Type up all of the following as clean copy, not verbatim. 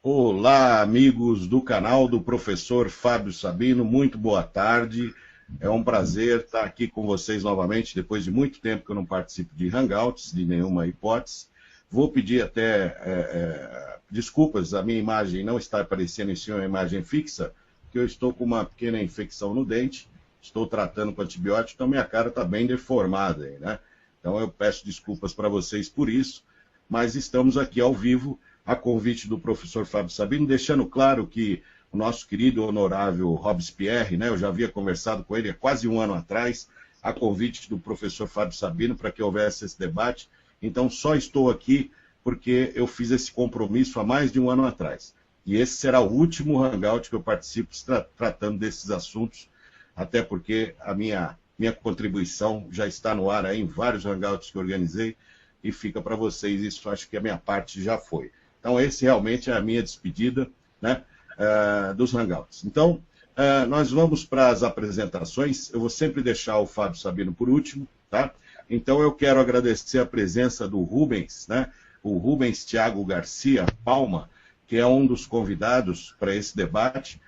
Olá, amigos do canal do professor Fábio Sabino, muito boa tarde. É um prazer estar aqui com vocês novamente, depois de muito tempo que eu não participo de Hangouts, de nenhuma hipótese. Vou pedir até desculpas, a minha imagem não está aparecendo em cima, uma imagem fixa, porque eu estou com uma pequena infecção no dente, estou tratando com antibiótico, então minha cara está bem deformada aí, né? Então eu peço desculpas para vocês por isso, mas estamos aqui ao vivo, a convite do professor Fábio Sabino, deixando claro que o nosso querido honorável Robespierre, né, eu já havia conversado com ele há quase um ano atrás, a convite do professor Fábio Sabino para que houvesse esse debate, então só estou aqui porque eu fiz esse compromisso há mais de um ano atrás. E esse será o último hangout que eu participo tratando desses assuntos, até porque a minha contribuição já está no ar aí em vários hangouts que eu organizei, e fica para vocês, isso acho que a minha parte já foi. Então, esse realmente é a minha despedida, né, dos Hangouts. Então, nós vamos para as apresentações. Eu vou sempre deixar o Fábio Sabino por último, tá? Então, eu quero agradecer a presença do Rubens, né, o Rubens Thiago Garcia Palma, que é um dos convidados para esse debate.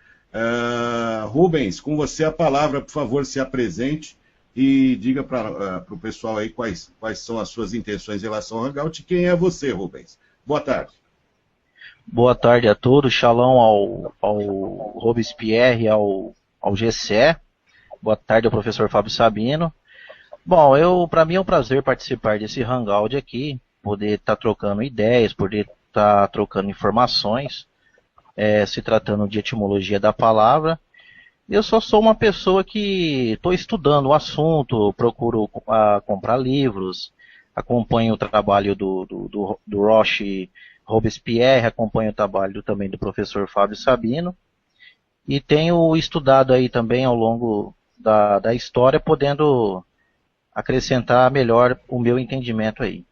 Rubens, com você a palavra, por favor, se apresente e diga para o pessoal aí quais são as suas intenções em relação ao Hangout e quem é você, Rubens. Boa tarde. Boa tarde a todos, shalom ao Robespierre, ao GCE. Boa tarde ao professor Fábio Sabino. Bom, para mim é um prazer participar desse hangout aqui, poder estar trocando ideias, poder estar trocando informações, se tratando de etimologia da palavra. Eu só sou uma pessoa que estou estudando o assunto, procuro comprar livros, acompanho o trabalho do Roche Robespierre, acompanho o trabalho também do professor Fábio Sabino e tenho estudado aí também ao longo da história, podendo acrescentar melhor o meu entendimento aí.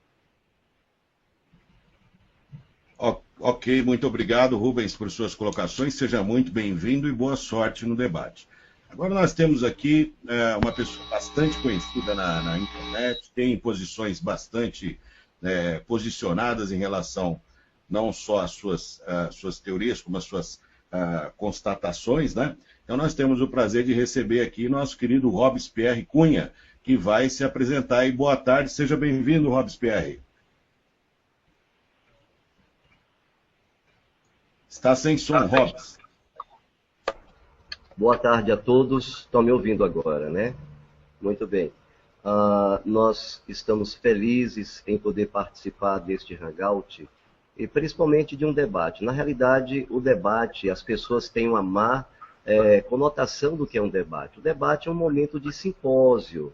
Ok, muito obrigado, Rubens, por suas colocações. Seja muito bem-vindo e boa sorte no debate. Agora nós temos aqui uma pessoa bastante conhecida na internet, tem posições bastante posicionadas em relação não só às suas teorias, como às suas constatações, né? Então nós temos o prazer de receber aqui nosso querido Robespierre Cunha, que vai se apresentar. E boa tarde, seja bem-vindo, Robespierre. Está sem som, Robs. Boa tarde a todos. Estão me ouvindo agora, né? Muito bem. Nós estamos felizes em poder participar deste hangout e principalmente de um debate. Na realidade, o debate, as pessoas têm uma má conotação do que é um debate. O debate é um momento de simpósio,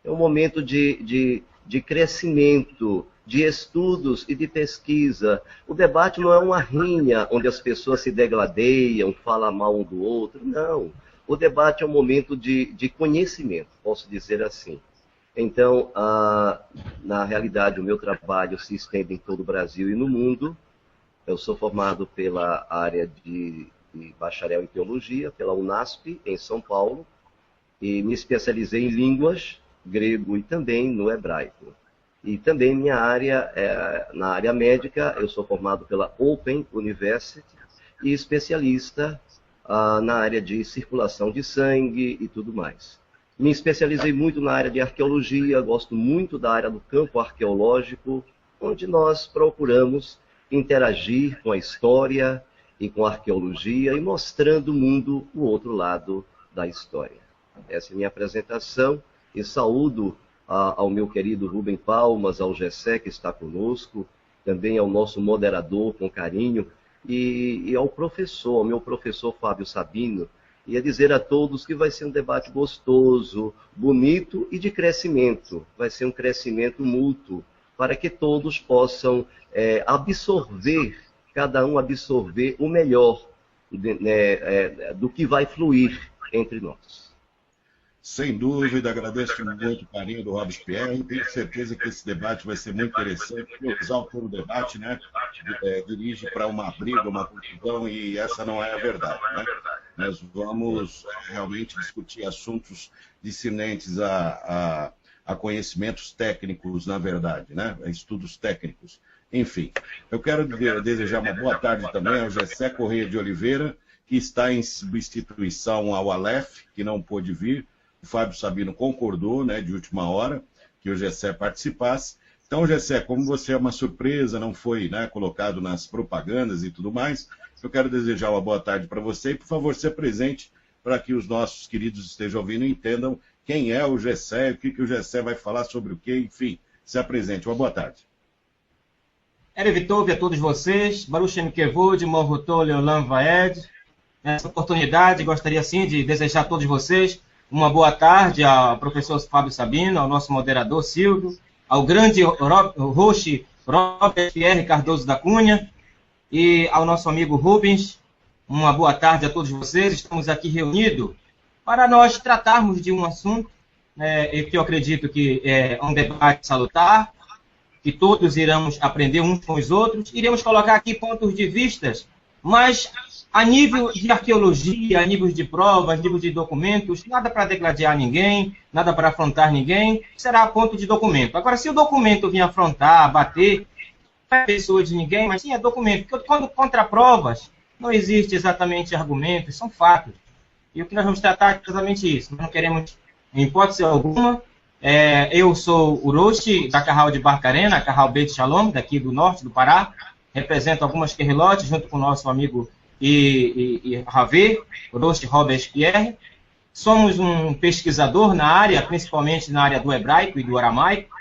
é um momento de crescimento, de estudos e de pesquisa. O debate não é uma rinha onde as pessoas se degladeiam, falam mal um do outro. Não. O debate é um momento de conhecimento, posso dizer assim. Então, na realidade, o meu trabalho se estende em todo o Brasil e no mundo. Eu sou formado pela área de bacharel em teologia, pela UNASP, em São Paulo, e me especializei em línguas, grego e também no hebraico. E também minha área, na área médica, eu sou formado pela Open University e especialista na área de circulação de sangue e tudo mais. Me especializei muito na área de arqueologia, gosto muito da área do campo arqueológico, onde nós procuramos interagir com a história e com a arqueologia e mostrando o mundo o outro lado da história. Essa é a minha apresentação e saúdo ao meu querido Rubem Palmas, ao Gessé que está conosco, também ao nosso moderador com carinho e ao meu professor Fábio Sabino, e a dizer a todos que vai ser um debate gostoso, bonito e de crescimento. Vai ser um crescimento mútuo, para que todos possam absorver, cada um absorver o melhor do que vai fluir entre nós. Sem dúvida, agradeço muito o carinho do Robespierre. Tenho certeza que esse debate vai ser muito interessante. Usar o termo debate, né, dirige para uma briga, uma confusão, e essa não é a verdade, né? Nós vamos realmente discutir assuntos discernentes a conhecimentos técnicos, na verdade, né? A estudos técnicos. enfim. Eu quero desejar uma boa tarde também ao Gessé Correia de Oliveira, que está em substituição ao Aleph, que não pôde vir. O Fábio Sabino concordou, né, de última hora, que o Gessé participasse. Então, Gessé, como você é uma surpresa, não foi, né, colocado nas propagandas e tudo mais, eu quero desejar uma boa tarde para você e, por favor, se apresente para que os nossos queridos estejam ouvindo e entendam quem é o Gessé, o que o Gessé vai falar sobre o quê, enfim, se apresente. Uma boa tarde. Erev Tov a todos vocês, Baruch Shem Kevod, Morhutol Leolam Vaed. Nessa oportunidade, gostaria sim de desejar a todos vocês uma boa tarde ao professor Fábio Sabino, ao nosso moderador Silvio, ao grande Roche Robert Pierre Cardoso da Cunha e ao nosso amigo Rubens. Uma boa tarde a todos vocês. Estamos aqui reunidos para nós tratarmos de um assunto que eu acredito que é um debate salutar, que todos iremos aprender uns com os outros. Iremos colocar aqui pontos de vistas, mas a nível de arqueologia, a nível de provas, a nível de documentos, nada para degladiar ninguém, nada para afrontar ninguém, será ponto de documento. Agora, se o documento vir afrontar, bater, não é pessoa de ninguém, mas sim é documento. Porque quando contra provas, não existe exatamente argumentos, são fatos. E o que nós vamos tratar é exatamente isso. Nós não queremos, em hipótese alguma, eu sou o Roche da Carral de Barcarena, Carral Beit Shalom, daqui do norte do Pará, represento algumas querrilotes junto com o nosso amigo e Ravé, Roche Robert Pierre. Somos um pesquisador na área, principalmente na área do hebraico e do aramaico.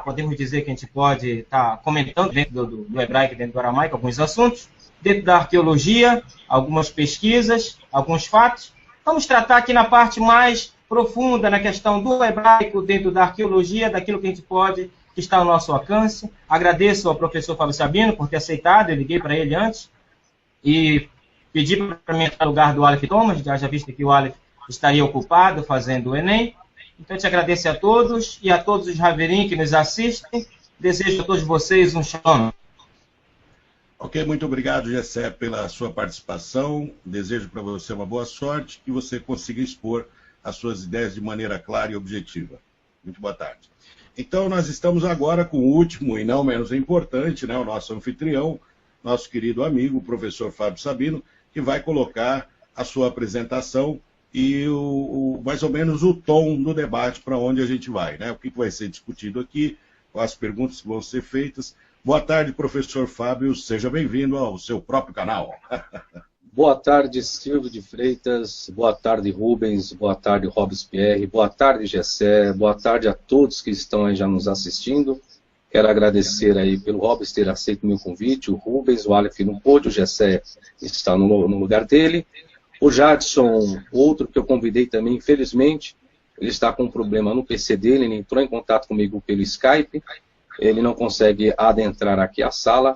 Podemos dizer que a gente pode estar comentando dentro do hebraico e dentro do aramaico alguns assuntos. Dentro da arqueologia, algumas pesquisas, alguns fatos. Vamos tratar aqui na parte mais profunda, na questão do hebraico, dentro da arqueologia, daquilo que a gente pode, que está ao nosso alcance. Agradeço ao professor Fábio Sabino por ter aceitado, eu liguei para ele antes, e pedi para mim entrar no lugar do Aleph Thomas, já visto que o Aleph estaria ocupado fazendo o Enem. Então, eu te agradeço a todos e a todos os Haverim que nos assistem. Desejo a todos vocês um shalom. Ok, muito obrigado, Gessé, pela sua participação. Desejo para você uma boa sorte, que você consiga expor as suas ideias de maneira clara e objetiva. Muito boa tarde. Então, nós estamos agora com o último e não menos importante, né, o nosso anfitrião, nosso querido amigo, o professor Fábio Sabino, que vai colocar a sua apresentação e mais ou menos o tom do debate para onde a gente vai, né? O que vai ser discutido aqui, quais as perguntas que vão ser feitas. Boa tarde, professor Fábio, seja bem-vindo ao seu próprio canal. Boa tarde, Silvio de Freitas, boa tarde, Rubens, boa tarde, Robespierre, boa tarde, Gessé, boa tarde a todos que estão aí já nos assistindo. Quero agradecer aí pelo Robes ter aceito o meu convite, o Rubens, o Aleph não pôde, o Gessé está no lugar dele. O Jadson, outro que eu convidei também, infelizmente, ele está com um problema no PC dele, ele entrou em contato comigo pelo Skype, ele não consegue adentrar aqui a sala,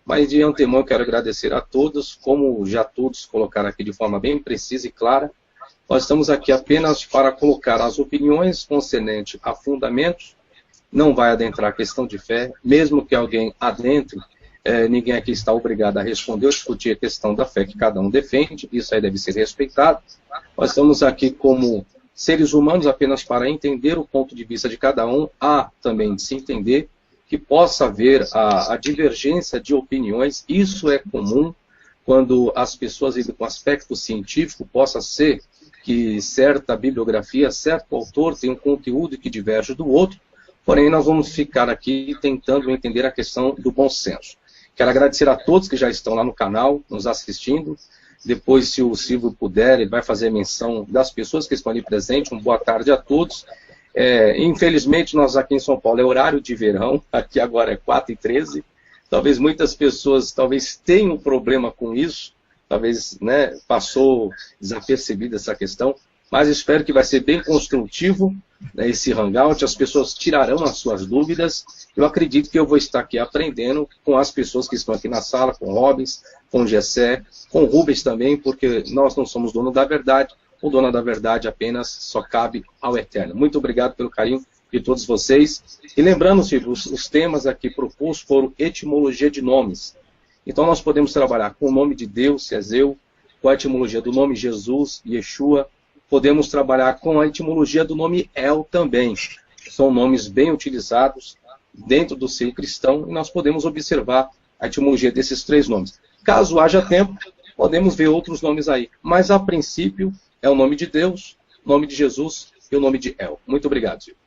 mas de antemão eu quero agradecer a todos, como já todos colocaram aqui de forma bem precisa e clara, nós estamos aqui apenas para colocar as opiniões concernentes a fundamentos, não vai adentrar a questão de fé, mesmo que alguém adentre, ninguém aqui está obrigado a responder ou discutir a questão da fé que cada um defende, isso aí deve ser respeitado. Nós estamos aqui como seres humanos apenas para entender o ponto de vista de cada um, há também de se entender que possa haver a divergência de opiniões, isso é comum quando as pessoas lidam com aspecto científico, possa ser que certa bibliografia, certo autor tem um conteúdo que diverge do outro, porém nós vamos ficar aqui tentando entender a questão do bom senso. Quero agradecer a todos que já estão lá no canal, nos assistindo. Depois, se o Silvio puder, ele vai fazer menção das pessoas que estão ali presentes. Uma boa tarde a todos. Infelizmente, nós aqui em São Paulo é horário de verão, aqui agora é 4h13. Talvez muitas pessoas tenham um problema com isso, talvez passou desapercebida essa questão, mas espero que vai ser bem construtivo, né, esse hangout, as pessoas tirarão as suas dúvidas, eu acredito que eu vou estar aqui aprendendo com as pessoas que estão aqui na sala, com o Robins, com o Gessé, com o Rubens também, porque nós não somos dono da verdade, o dono da verdade apenas só cabe ao Eterno. Muito obrigado pelo carinho de todos vocês, e lembrando, Silvio, os temas aqui propostos foram etimologia de nomes, então nós podemos trabalhar com o nome de Deus, Ezeu, com a etimologia do nome Jesus, Yeshua, podemos trabalhar com a etimologia do nome El também. São nomes bem utilizados dentro do seio cristão e nós podemos observar a etimologia desses 3 nomes. Caso haja tempo, podemos ver outros nomes aí, mas a princípio é o nome de Deus, o nome de Jesus e o nome de El. Muito obrigado, Silvio.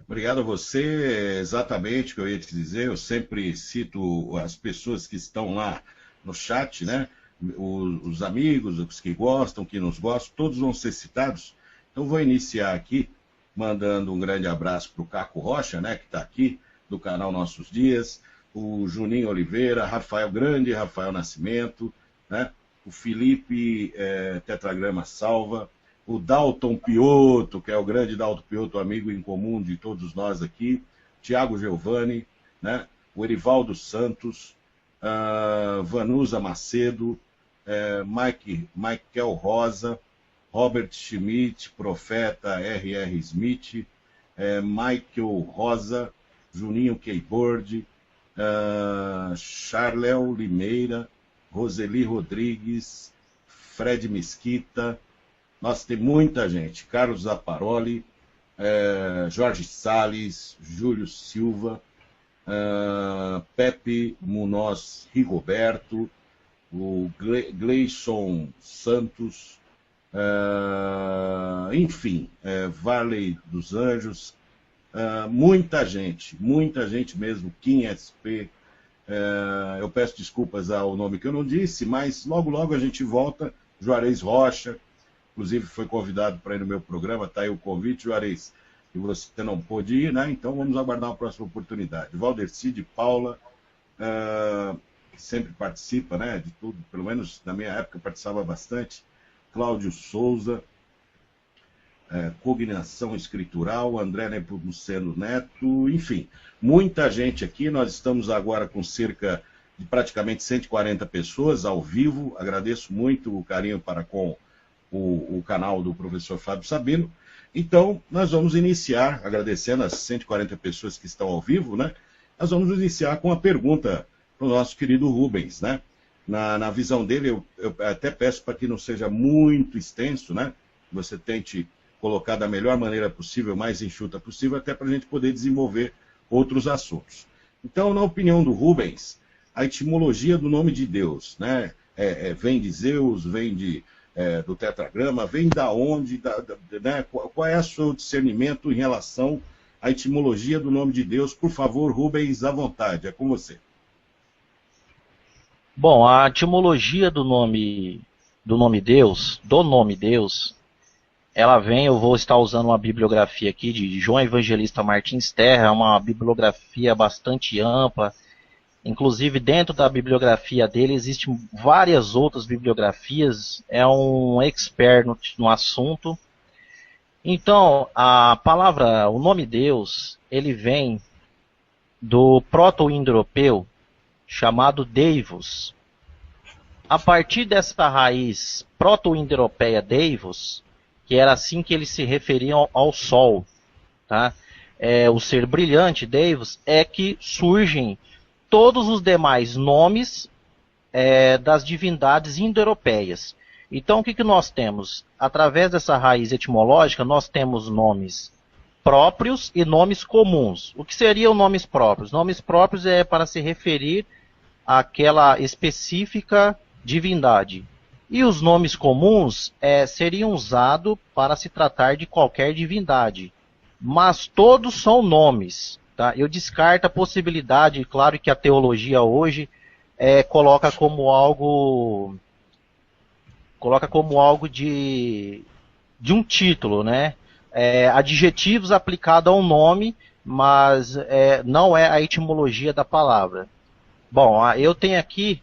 Obrigado a você, exatamente o que eu ia te dizer. Eu sempre cito as pessoas que estão lá no chat, né? Os amigos, os que gostam, que nos gostam, todos vão ser citados. Então vou iniciar aqui mandando um grande abraço para o Caco Rocha, né, que está aqui, do canal Nossos Dias, o Juninho Oliveira, Rafael Grande, Rafael Nascimento, né, o Felipe Tetragrama Salva, o Dalton Piotto, que é o grande Dalton Piotto, amigo em comum de todos nós aqui, Tiago Giovanni, né, o Erivaldo Santos, Vanusa Macedo, Michael Rosa, Robert Schmidt, Profeta R.R. Smith, Michael Rosa, Juninho Keyboard, Charléo Limeira, Roseli Rodrigues, Fred Mesquita, nossa, tem muita gente, Carlos Zaparoli, Jorge Salles, Júlio Silva, Pepe Munoz Rigoberto, o Gleison Santos, enfim, Varley dos Anjos, muita gente mesmo, Kim SP, eu peço desculpas ao nome que eu não disse, mas logo a gente volta, Juarez Rocha, inclusive foi convidado para ir no meu programa, está aí o convite, Juarez, e você não pôde ir, né? Então vamos aguardar uma próxima oportunidade. Valdeci de Paula, que sempre participa, né, de tudo, pelo menos na minha época participava bastante, Cláudio Souza, Cognição Escritural, André Nepomuceno Neto, enfim, muita gente aqui. Nós estamos agora com cerca de praticamente 140 pessoas ao vivo. Agradeço muito o carinho para com o canal do professor Fábio Sabino. Então, nós vamos iniciar, agradecendo as 140 pessoas que estão ao vivo, né? Nós vamos iniciar com a pergunta para o nosso querido Rubens, né? Na visão dele, eu até peço para que não seja muito extenso, né? Você tente colocar da melhor maneira possível, mais enxuta possível, até para a gente poder desenvolver outros assuntos. Então, na opinião do Rubens, a etimologia do nome de Deus, né? Vem de Zeus, vem do tetragrama, vem da onde, né? Qual é o seu discernimento em relação à etimologia do nome de Deus? Por favor, Rubens, à vontade, é com você. Bom, a etimologia do nome Deus, ela vem, eu vou estar usando uma bibliografia aqui de João Evangelista Martins Terra, uma bibliografia bastante ampla. Inclusive, dentro da bibliografia dele, existem várias outras bibliografias, é um expert no assunto. Então, o nome Deus, ele vem do proto-indo-europeu, chamado Deivos. A partir dessa raiz proto-indo-europeia Deivos, que era assim que eles se referiam ao Sol, tá? O ser brilhante Deivos, é que surgem todos os demais nomes das divindades indo-europeias. Então o que nós temos? Através dessa raiz etimológica, nós temos nomes próprios e nomes comuns. O que seriam nomes próprios? Nomes próprios é para se referir àquela específica divindade. E os nomes comuns seriam usados para se tratar de qualquer divindade. Mas todos são nomes. Tá? Eu descarto a possibilidade, claro que a teologia hoje coloca como algo de um título, né? Adjetivos aplicados a um nome, mas não é a etimologia da palavra. Bom, eu tenho aqui,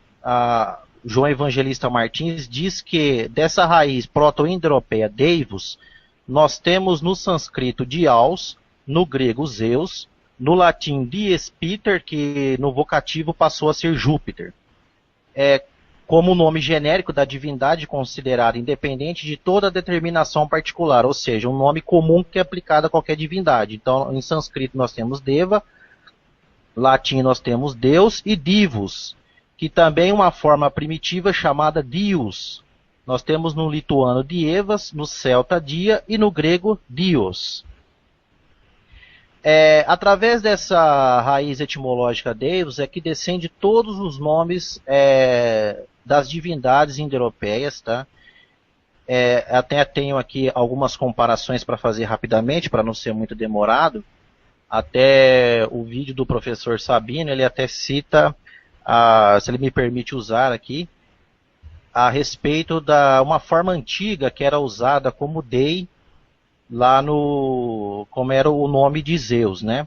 João Evangelista Martins diz que dessa raiz proto-indo-europeia Deivos, nós temos no sânscrito Diaos, no grego Zeus, no latim Dies Ipter, que no vocativo passou a ser Júpiter. Como nome genérico da divindade considerado independente de toda determinação particular, ou seja, um nome comum que é aplicado a qualquer divindade. Então, em sânscrito nós temos Deva, latim nós temos Deus e Divus, que também é uma forma primitiva chamada Dios. Nós temos no lituano Dievas, no celta Dia e no grego Dios. Através dessa raiz etimológica Deus é que descende todos os nomes das divindades indo-europeias, tá? Até tenho aqui algumas comparações para fazer rapidamente, para não ser muito demorado. Até o vídeo do professor Sabino, ele até cita, se ele me permite usar aqui, a respeito da uma forma antiga que era usada como Dei, lá como era o nome de Zeus, né?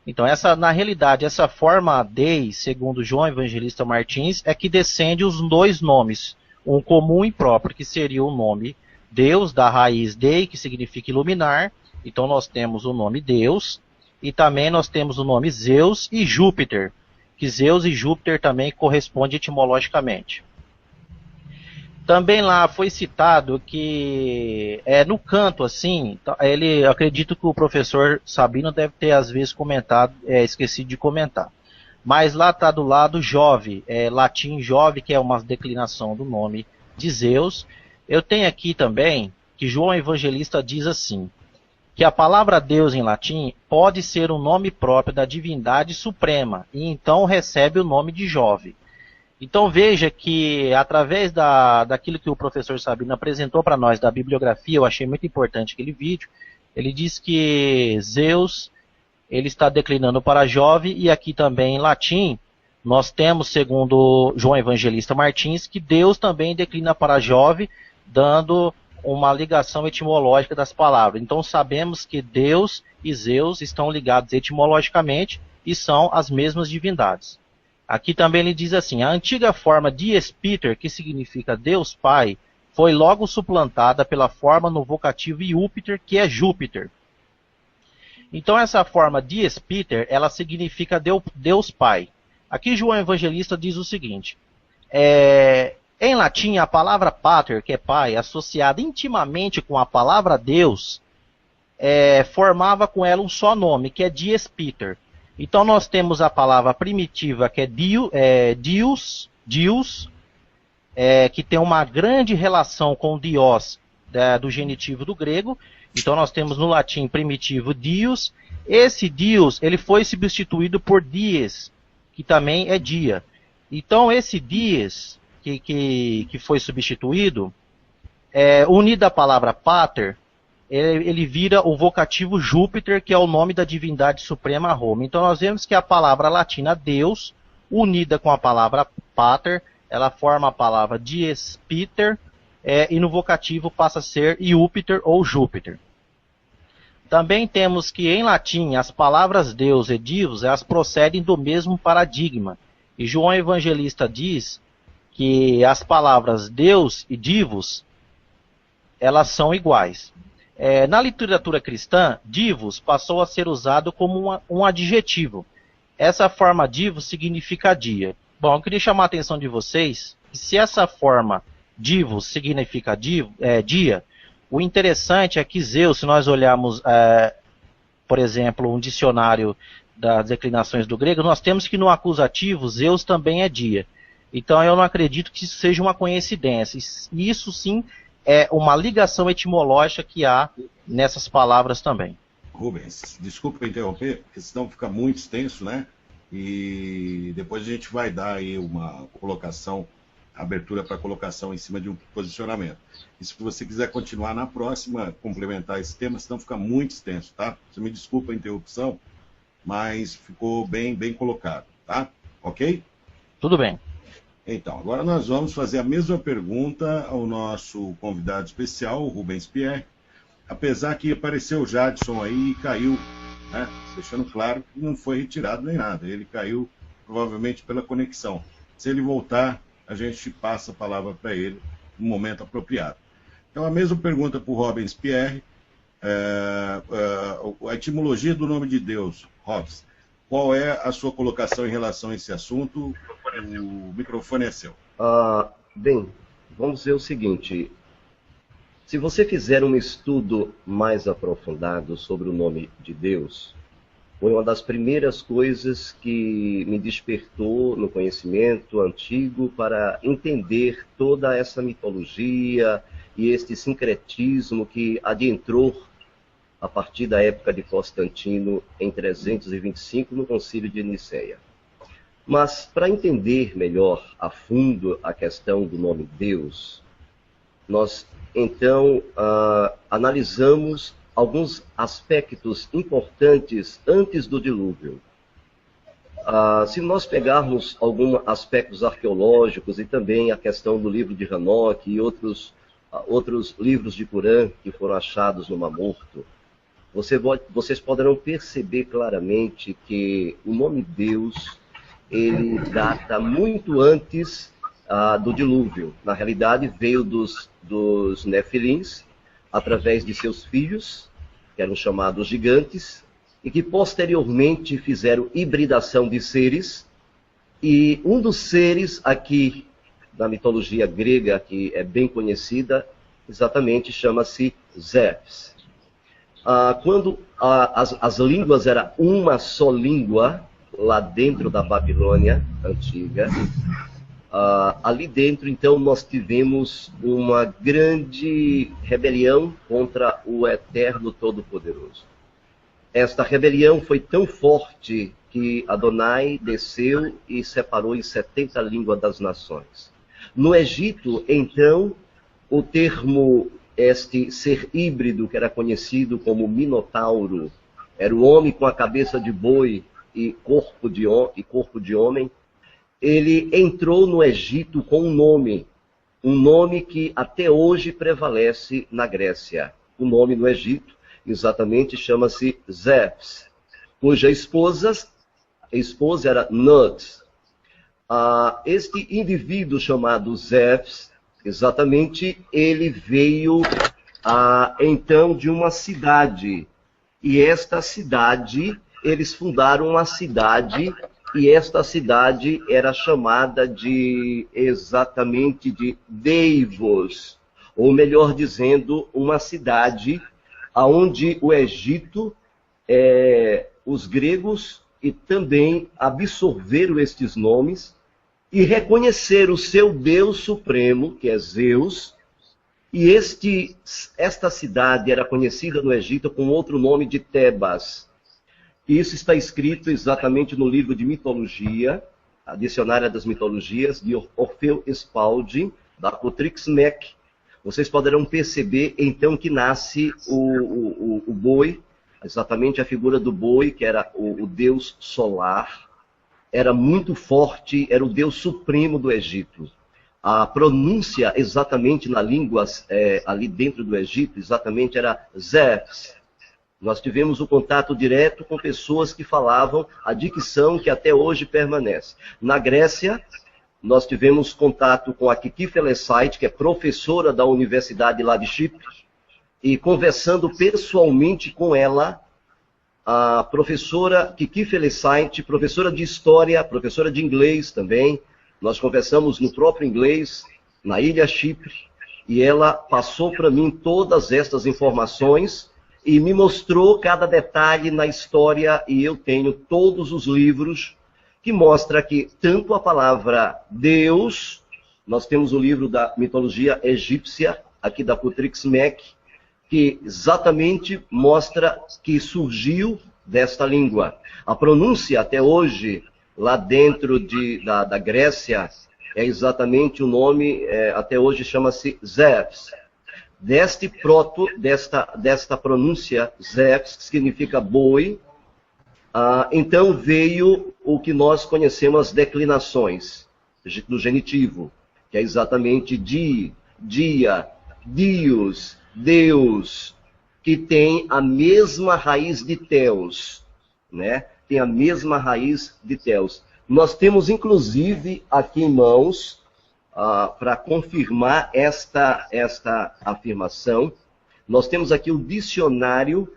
Então, na realidade, essa forma Dei, segundo João Evangelista Martins, é que descende os dois nomes, um comum e próprio, que seria o nome Deus, da raiz Dei, que significa iluminar. Então, nós temos o nome Deus, e também nós temos o nome Zeus e Júpiter, que Zeus e Júpiter também correspondem etimologicamente. Também lá foi citado que no canto, assim, acredito que o professor Sabino deve ter às vezes comentado, esquecido de comentar. Mas lá está do lado Jove, latim Jove, que é uma declinação do nome de Zeus. Eu tenho aqui também que João Evangelista diz assim, que a palavra Deus em latim pode ser um nome próprio da divindade suprema, e então recebe o nome de Jove. Então veja que através daquilo que o professor Sabino apresentou para nós da bibliografia, eu achei muito importante aquele vídeo, ele diz que Zeus ele está declinando para Jove, e aqui também em latim nós temos, segundo João Evangelista Martins, que Deus também declina para Jove, dando uma ligação etimológica das palavras. Então sabemos que Deus e Zeus estão ligados etimologicamente e são as mesmas divindades. Aqui também ele diz assim, a antiga forma Dies Piter, que significa Deus Pai, foi logo suplantada pela forma no vocativo Iúpiter, que é Júpiter. Então essa forma Dies Piter, ela significa Deus Pai. Aqui João Evangelista diz o seguinte, em latim a palavra pater, que é pai, associada intimamente com a palavra Deus, formava com ela um só nome, que é Dies Piter. Então nós temos a palavra primitiva que é Dios, que tem uma grande relação com Dios, do genitivo do grego. Então nós temos no latim primitivo Dios. Esse Dios ele foi substituído por dies, que também é dia. Então esse dies que foi substituído, unido à palavra pater, ele vira o vocativo Júpiter, que é o nome da divindade suprema Roma. Então nós vemos que a palavra latina Deus, unida com a palavra pater, ela forma a palavra Dies Piter, e no vocativo passa a ser Iúpiter ou Júpiter. Também temos que em latim as palavras Deus e Divus, elas procedem do mesmo paradigma. E João Evangelista diz que as palavras Deus e Divus, elas são iguais. Na literatura cristã, divus passou a ser usado como um adjetivo. Essa forma divus significa dia. Bom, eu queria chamar a atenção de vocês que se essa forma divus significa dia, o interessante é que Zeus, se nós olharmos, por exemplo, um dicionário das declinações do grego, nós temos que no acusativo Zeus também é dia. Então eu não acredito que isso seja uma coincidência. Isso sim é uma ligação etimológica que há nessas palavras também. Rubens, desculpa interromper, porque senão fica muito extenso, né? E depois a gente vai dar aí uma colocação, abertura para colocação em cima de um posicionamento. E se você quiser continuar na próxima, complementar esse tema, senão fica muito extenso, tá? Você me desculpa a interrupção, mas ficou bem colocado, tá? Ok? Tudo bem. Então, agora nós vamos fazer a mesma pergunta ao nosso convidado especial, o Rubens Pierre, apesar que apareceu o Jadson aí e caiu, né? Deixando claro que não foi retirado nem nada, ele caiu provavelmente pela conexão. Se ele voltar, a gente passa a palavra para ele no momento apropriado. Então, a mesma pergunta para o Rubens Pierre, a etimologia do nome de Deus, Robs, qual é a sua colocação em relação a esse assunto? O microfone é seu. Bem, vamos ver o seguinte. Se você fizer um estudo mais aprofundado sobre o nome de Deus, foi uma das primeiras coisas que me despertou no conhecimento antigo para entender toda essa mitologia e este sincretismo que adentrou a partir da época de Constantino, em 325, no Concílio de Nicéia. Mas, para entender melhor a fundo a questão do nome Deus, nós, então, analisamos alguns aspectos importantes antes do dilúvio. Se nós pegarmos alguns aspectos arqueológicos e também a questão do livro de Enoque e outros livros de Corã que foram achados no Mar Morto, vocês poderão perceber claramente que o nome Deus, ele data muito antes do dilúvio. Na realidade, veio dos Nefilins, através de seus filhos, que eram chamados gigantes, e que posteriormente fizeram hibridação de seres, e um dos seres aqui, na mitologia grega, que é bem conhecida, exatamente chama-se Zeus. Quando as línguas eram uma só língua, lá dentro da Babilônia antiga, ali dentro, então, nós tivemos uma grande rebelião contra o Eterno Todo-Poderoso. Esta rebelião foi tão forte que Adonai desceu e separou em 70 línguas das nações. No Egito, então, o termo, este ser híbrido, que era conhecido como Minotauro, era o homem com a cabeça de boi e corpo de homem, ele entrou no Egito com um nome que até hoje prevalece na Grécia. O nome no Egito exatamente chama-se Zeus, cuja esposa era Nut. Este indivíduo chamado Zeus, exatamente, ele veio então de uma cidade, e esta cidade, eles fundaram uma cidade, e esta cidade era chamada exatamente de Deivos, ou melhor dizendo, uma cidade onde o Egito, os gregos, e também absorveram estes nomes e reconheceram o seu Deus supremo, que é Zeus, e esta cidade era conhecida no Egito com outro nome de Tebas. Isso está escrito exatamente no livro de mitologia, a Dicionária das Mitologias, de Orfeu Spalding, da Cotrix Mac. Vocês poderão perceber, então, que nasce o boi, exatamente a figura do boi, que era o deus solar, era muito forte, era o deus supremo do Egito. A pronúncia, exatamente na língua ali dentro do Egito, exatamente era Zeus. Nós tivemos o contato direto com pessoas que falavam a dicção que até hoje permanece. Na Grécia, nós tivemos contato com a Kiki Felesite, que é professora da Universidade lá de Chipre, e conversando pessoalmente com ela, a professora Kiki Felesite, professora de História, professora de Inglês também, nós conversamos no próprio inglês, na Ilha Chipre, e ela passou para mim todas estas informações, e me mostrou cada detalhe na história, e eu tenho todos os livros que mostram que tanto a palavra Deus, nós temos o livro da mitologia egípcia, aqui da Cotrix Mac, que exatamente mostra que surgiu desta língua. A pronúncia até hoje, lá dentro da Grécia, é exatamente o nome, até hoje chama-se Zeus. Desta pronúncia, Zeus, que significa boi, então veio o que nós conhecemos as declinações do genitivo, que é exatamente dia, Dios, Deus, que tem a mesma raiz de Theos, né? Tem a mesma raiz de Theos. Nós temos, inclusive, aqui em mãos, para confirmar esta afirmação, nós temos aqui o dicionário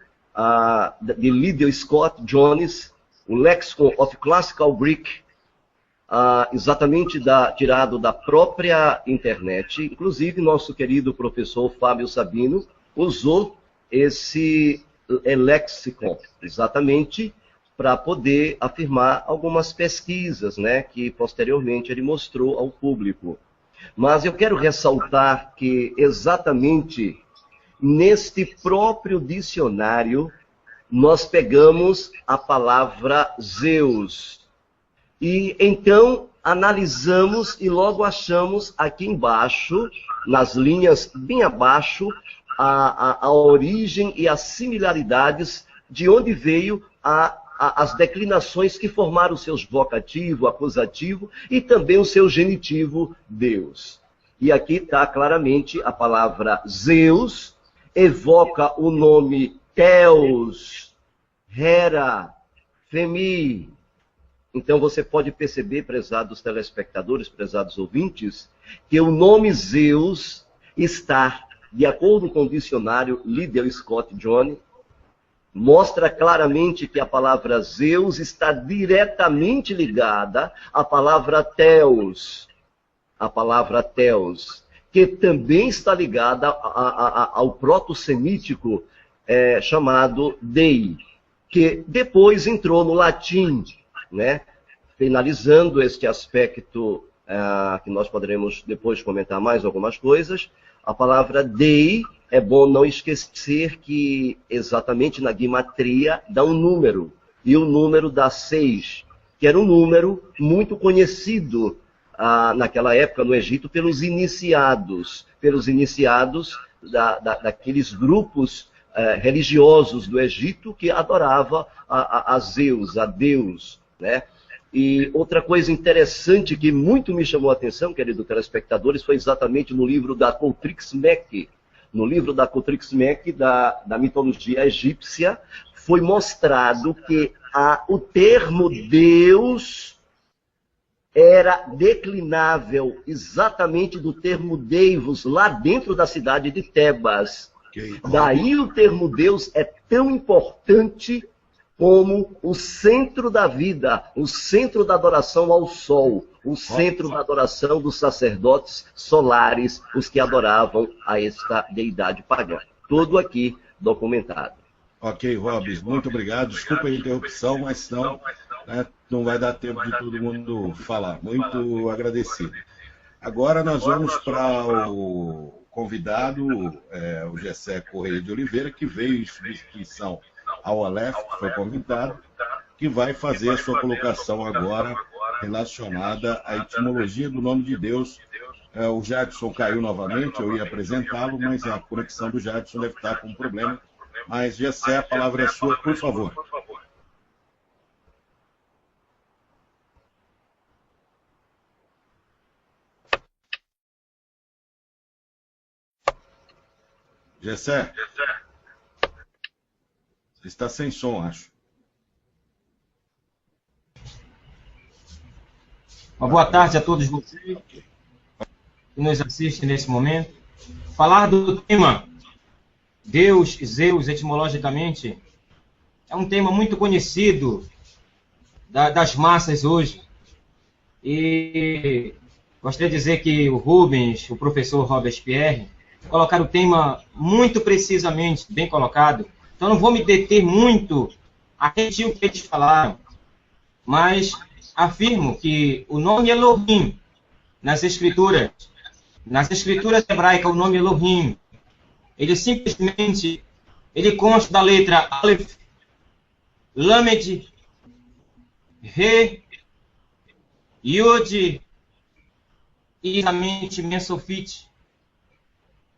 de Liddell Scott Jones, o Lexicon of Classical Greek, exatamente tirado da própria internet. Inclusive, nosso querido professor Fábio Sabino usou esse lexicon, exatamente, para poder afirmar algumas pesquisas, né, que posteriormente ele mostrou ao público. Mas eu quero ressaltar que exatamente neste próprio dicionário, nós pegamos a palavra Zeus. E então analisamos e logo achamos aqui embaixo, nas linhas bem abaixo, a origem e as similaridades de onde veio as declinações que formaram o seu vocativo, acusativo e também o seu genitivo Deus. E aqui está claramente a palavra Zeus, evoca o nome Theos, Hera, Femi. Então você pode perceber, prezados telespectadores, prezados ouvintes, que o nome Zeus está, de acordo com o dicionário Liddell Scott John, mostra claramente que a palavra Zeus está diretamente ligada à palavra Theos. A palavra Theos, que também está ligada ao proto-semítico chamado Dei, que depois entrou no latim, né? Finalizando este aspecto que nós poderemos depois comentar mais algumas coisas, a palavra Dei, é bom não esquecer que exatamente na guimatria dá um número, e o número dá 6, que era um número muito conhecido naquela época no Egito pelos iniciados daqueles grupos religiosos do Egito que adoravam a Zeus, a Deus, né? E outra coisa interessante que muito me chamou a atenção, queridos telespectadores, foi exatamente no livro da Coutrix Mech. No livro da Coutrix Mech, da mitologia egípcia, foi mostrado que o termo Deus era declinável exatamente do termo Deivos, lá dentro da cidade de Tebas. Daí o termo Deus é tão importante como o centro da vida, o centro da adoração ao sol, o centro da adoração dos sacerdotes solares, os que adoravam a esta deidade pagã. Tudo aqui documentado. Ok, Robes, muito obrigado. Desculpa a interrupção, mas senão não vai dar tempo de todo mundo falar. Muito agradecido. Agora nós vamos para o convidado, o Gessé Correia de Oliveira, que veio em substituição ao Aleph, que foi convidado, que vai fazer a sua colocação agora relacionada à etimologia do nome de Deus. O Jadson caiu novamente, eu ia apresentá-lo, mas a conexão do Jadson deve estar com um problema. Mas, Gessé, a palavra é sua, por favor. Gessé? Você está sem som, acho. Uma boa tarde a todos vocês que nos assistem nesse momento. Falar do tema Deus, Zeus, etimologicamente, é um tema muito conhecido das massas hoje. E gostaria de dizer que o Rubens, o professor Robespierre, colocaram o tema muito precisamente, bem colocado. Então não vou me deter muito a repetir o que eles falaram, mas afirmo que o nome Elohim, nas escrituras hebraicas, o nome Elohim, ele simplesmente, consta da letra Aleph, Lamed, Re, Yod e exatamente Mensofit.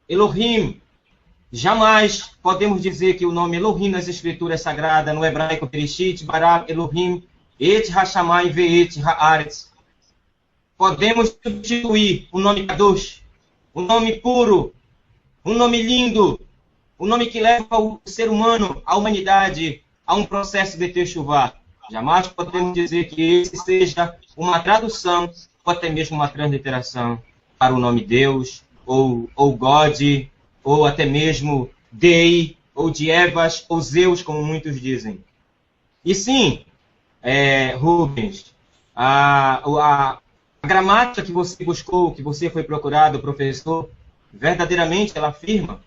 Elohim, jamais podemos dizer que o nome Elohim nas escrituras sagradas, no hebraico Bereshit, Bara, Elohim, Et Hashamai Ve'et Haaretz. Podemos substituir o nome Kadosh, o nome puro, um nome lindo, um nome que leva o ser humano, a humanidade, a um processo de Teshuvah. Jamais podemos dizer que esse seja uma tradução, ou até mesmo uma transliteração para o nome Deus, ou God, ou até mesmo Dei, ou Dievas, ou Zeus, como muitos dizem. E sim, Rubens, a gramática que você buscou, que você foi procurado, professor, verdadeiramente ela afirma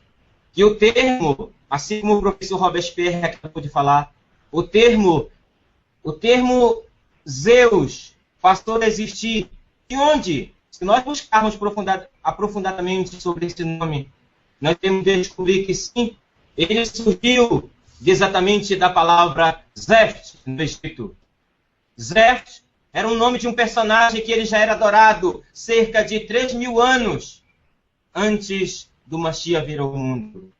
que o termo, assim como o professor Robespierre acabou de falar, o termo Zeus passou a existir. De onde? Se nós buscarmos aprofundadamente sobre esse nome, nós temos de descobrir que sim, ele surgiu exatamente da palavra Zeph no Egito. Zeph era o nome de um personagem que ele já era adorado cerca de 3.000 anos antes do Mashiach vir ao mundo.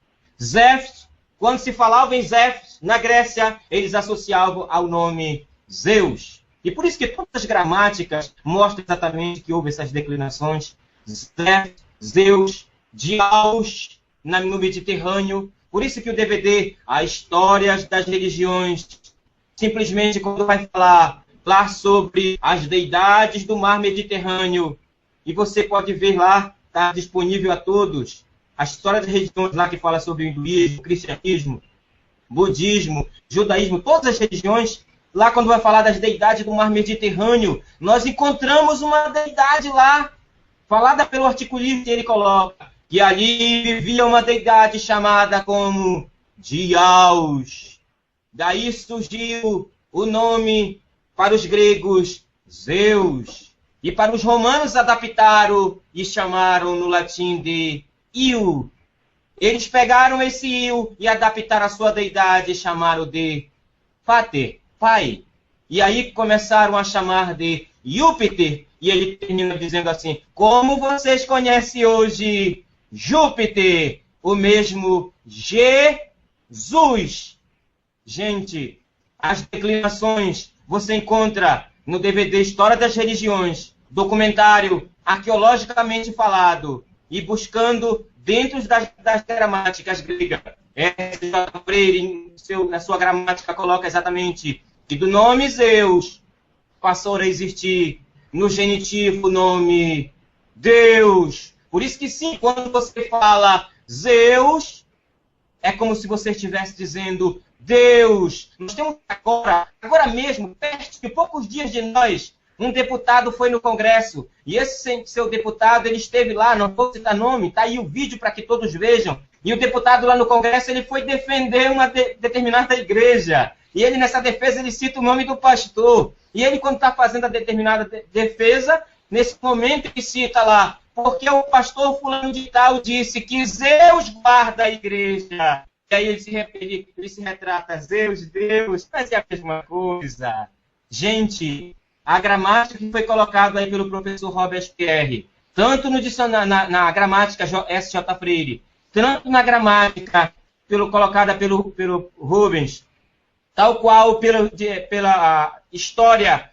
Zeph, quando se falava em Zeph, na Grécia, eles associavam ao nome Zeus. E por isso que todas as gramáticas mostram exatamente que houve essas declinações. Zeph, Zeus, Diaos, no Mediterrâneo. Por isso que o DVD, a Histórias das Religiões, simplesmente quando vai falar sobre as deidades do mar Mediterrâneo, e você pode ver lá, está disponível a todos, a História das Religiões lá que fala sobre o hinduísmo, o cristianismo, budismo, judaísmo, todas as religiões, lá quando vai falar das deidades do mar Mediterrâneo, nós encontramos uma deidade lá, falada pelo articulista, e ele coloca que ali vivia uma deidade chamada como Diaos. Daí surgiu o nome para os gregos Zeus. E para os romanos adaptaram e chamaram no latim de Io. Eles pegaram esse Io e adaptaram a sua deidade e chamaram de Pater, pai. E aí começaram a chamar de Júpiter. E ele termina dizendo assim: como vocês conhecem hoje Júpiter, o mesmo Jesus. Gente, as declinações você encontra no DVD História das Religiões, documentário arqueologicamente falado, e buscando dentro das gramáticas gregas. J. Freire, na sua gramática, coloca exatamente que do nome Zeus passou a existir no genitivo o nome Deus. Por isso que sim, quando você fala Zeus, é como se você estivesse dizendo Deus. Nós temos agora mesmo, perto de poucos dias de nós, um deputado foi no Congresso, e esse seu deputado, ele esteve lá, não vou citar nome, está aí o vídeo para que todos vejam, e o deputado lá no Congresso, ele foi defender uma determinada igreja, e ele nessa defesa, ele cita o nome do pastor, e ele quando está fazendo a determinada defesa, nesse momento ele cita lá, porque o pastor fulano de tal disse que Zeus guarda a igreja. E aí ele se retrata, Zeus, Deus, mas é a mesma coisa. Gente, a gramática que foi colocada aí pelo professor Robespierre, tanto no dicionário, na gramática S.J. Freire, tanto na gramática colocada pelo Rubens, tal qual pela história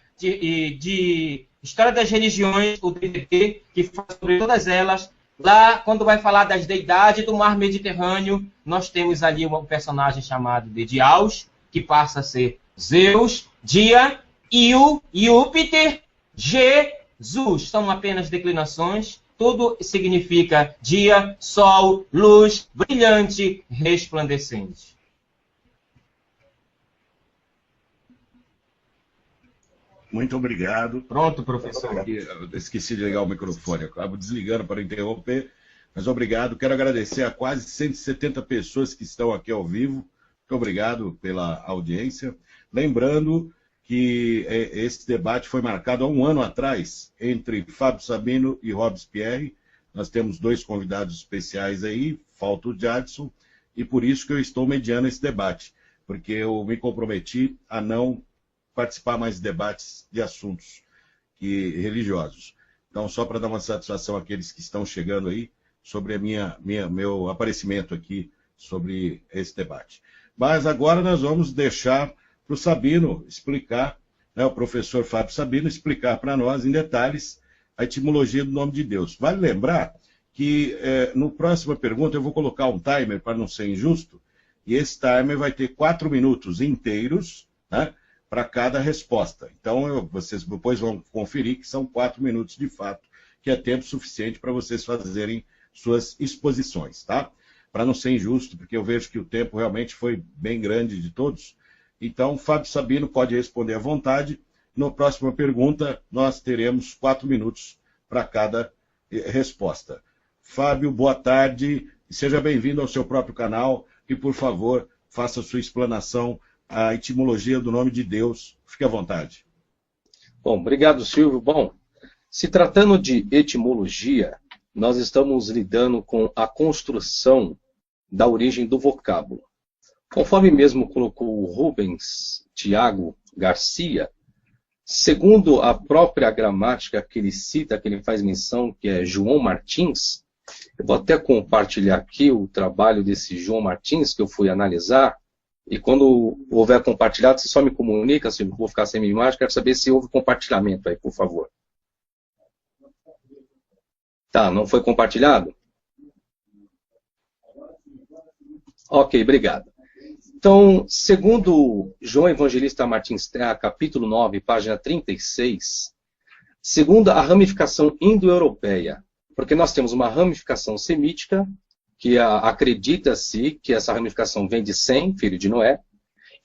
História das Religiões, o DVD, que fala sobre todas elas. Lá, quando vai falar das deidades do mar Mediterrâneo, nós temos ali um personagem chamado de Diaos, que passa a ser Zeus, Dia, Io, Júpiter, Jesus. São apenas declinações. Tudo significa dia, sol, luz, brilhante, resplandecente. Muito obrigado. Pronto, professor. Eu esqueci de ligar o microfone, acabo desligando para interromper, mas obrigado. Quero agradecer a quase 170 pessoas que estão aqui ao vivo. Muito obrigado pela audiência. Lembrando que esse debate foi marcado há um ano atrás entre Fábio Sabino e Robespierre. Nós temos dois convidados especiais aí, falta o Jadson, e por isso que eu estou mediando esse debate, porque eu me comprometi a não participar mais de debates de assuntos religiosos. Então, só para dar uma satisfação àqueles que estão chegando aí sobre meu aparecimento aqui sobre esse debate. Mas agora nós vamos deixar para o Sabino explicar, né, o professor Fábio Sabino explicar para nós em detalhes a etimologia do nome de Deus. Vale lembrar que no próxima pergunta eu vou colocar um timer para não ser injusto, e esse timer vai ter 4 minutos inteiros, né, para cada resposta. Então, vocês depois vão conferir que são 4 minutos de fato, que é tempo suficiente para vocês fazerem suas exposições, tá? Para não ser injusto, porque eu vejo que o tempo realmente foi bem grande de todos. Então, Fábio Sabino pode responder à vontade. Na próxima pergunta, nós teremos 4 minutos para cada resposta. Fábio, boa tarde, e seja bem-vindo ao seu próprio canal, e, por favor, faça a sua explanação a etimologia do nome de Deus. Fique à vontade. Bom, obrigado, Silvio. Bom, se tratando de etimologia, nós estamos lidando com a construção da origem do vocábulo. Conforme mesmo colocou o Rubens Tiago Garcia, segundo a própria gramática que ele cita, que ele faz menção, que é João Martins, eu vou até compartilhar aqui o trabalho desse João Martins, que eu fui analisar, e quando houver compartilhado, você só me comunica, se eu vou ficar sem minha imagem, quero saber se houve compartilhamento aí, por favor. Tá, não foi compartilhado? Ok, obrigado. Então, segundo João Evangelista Martins Terra, capítulo 9, página 36, segundo a ramificação indo-europeia, porque nós temos uma ramificação semítica, que acredita-se que essa ramificação vem de Sem, filho de Noé,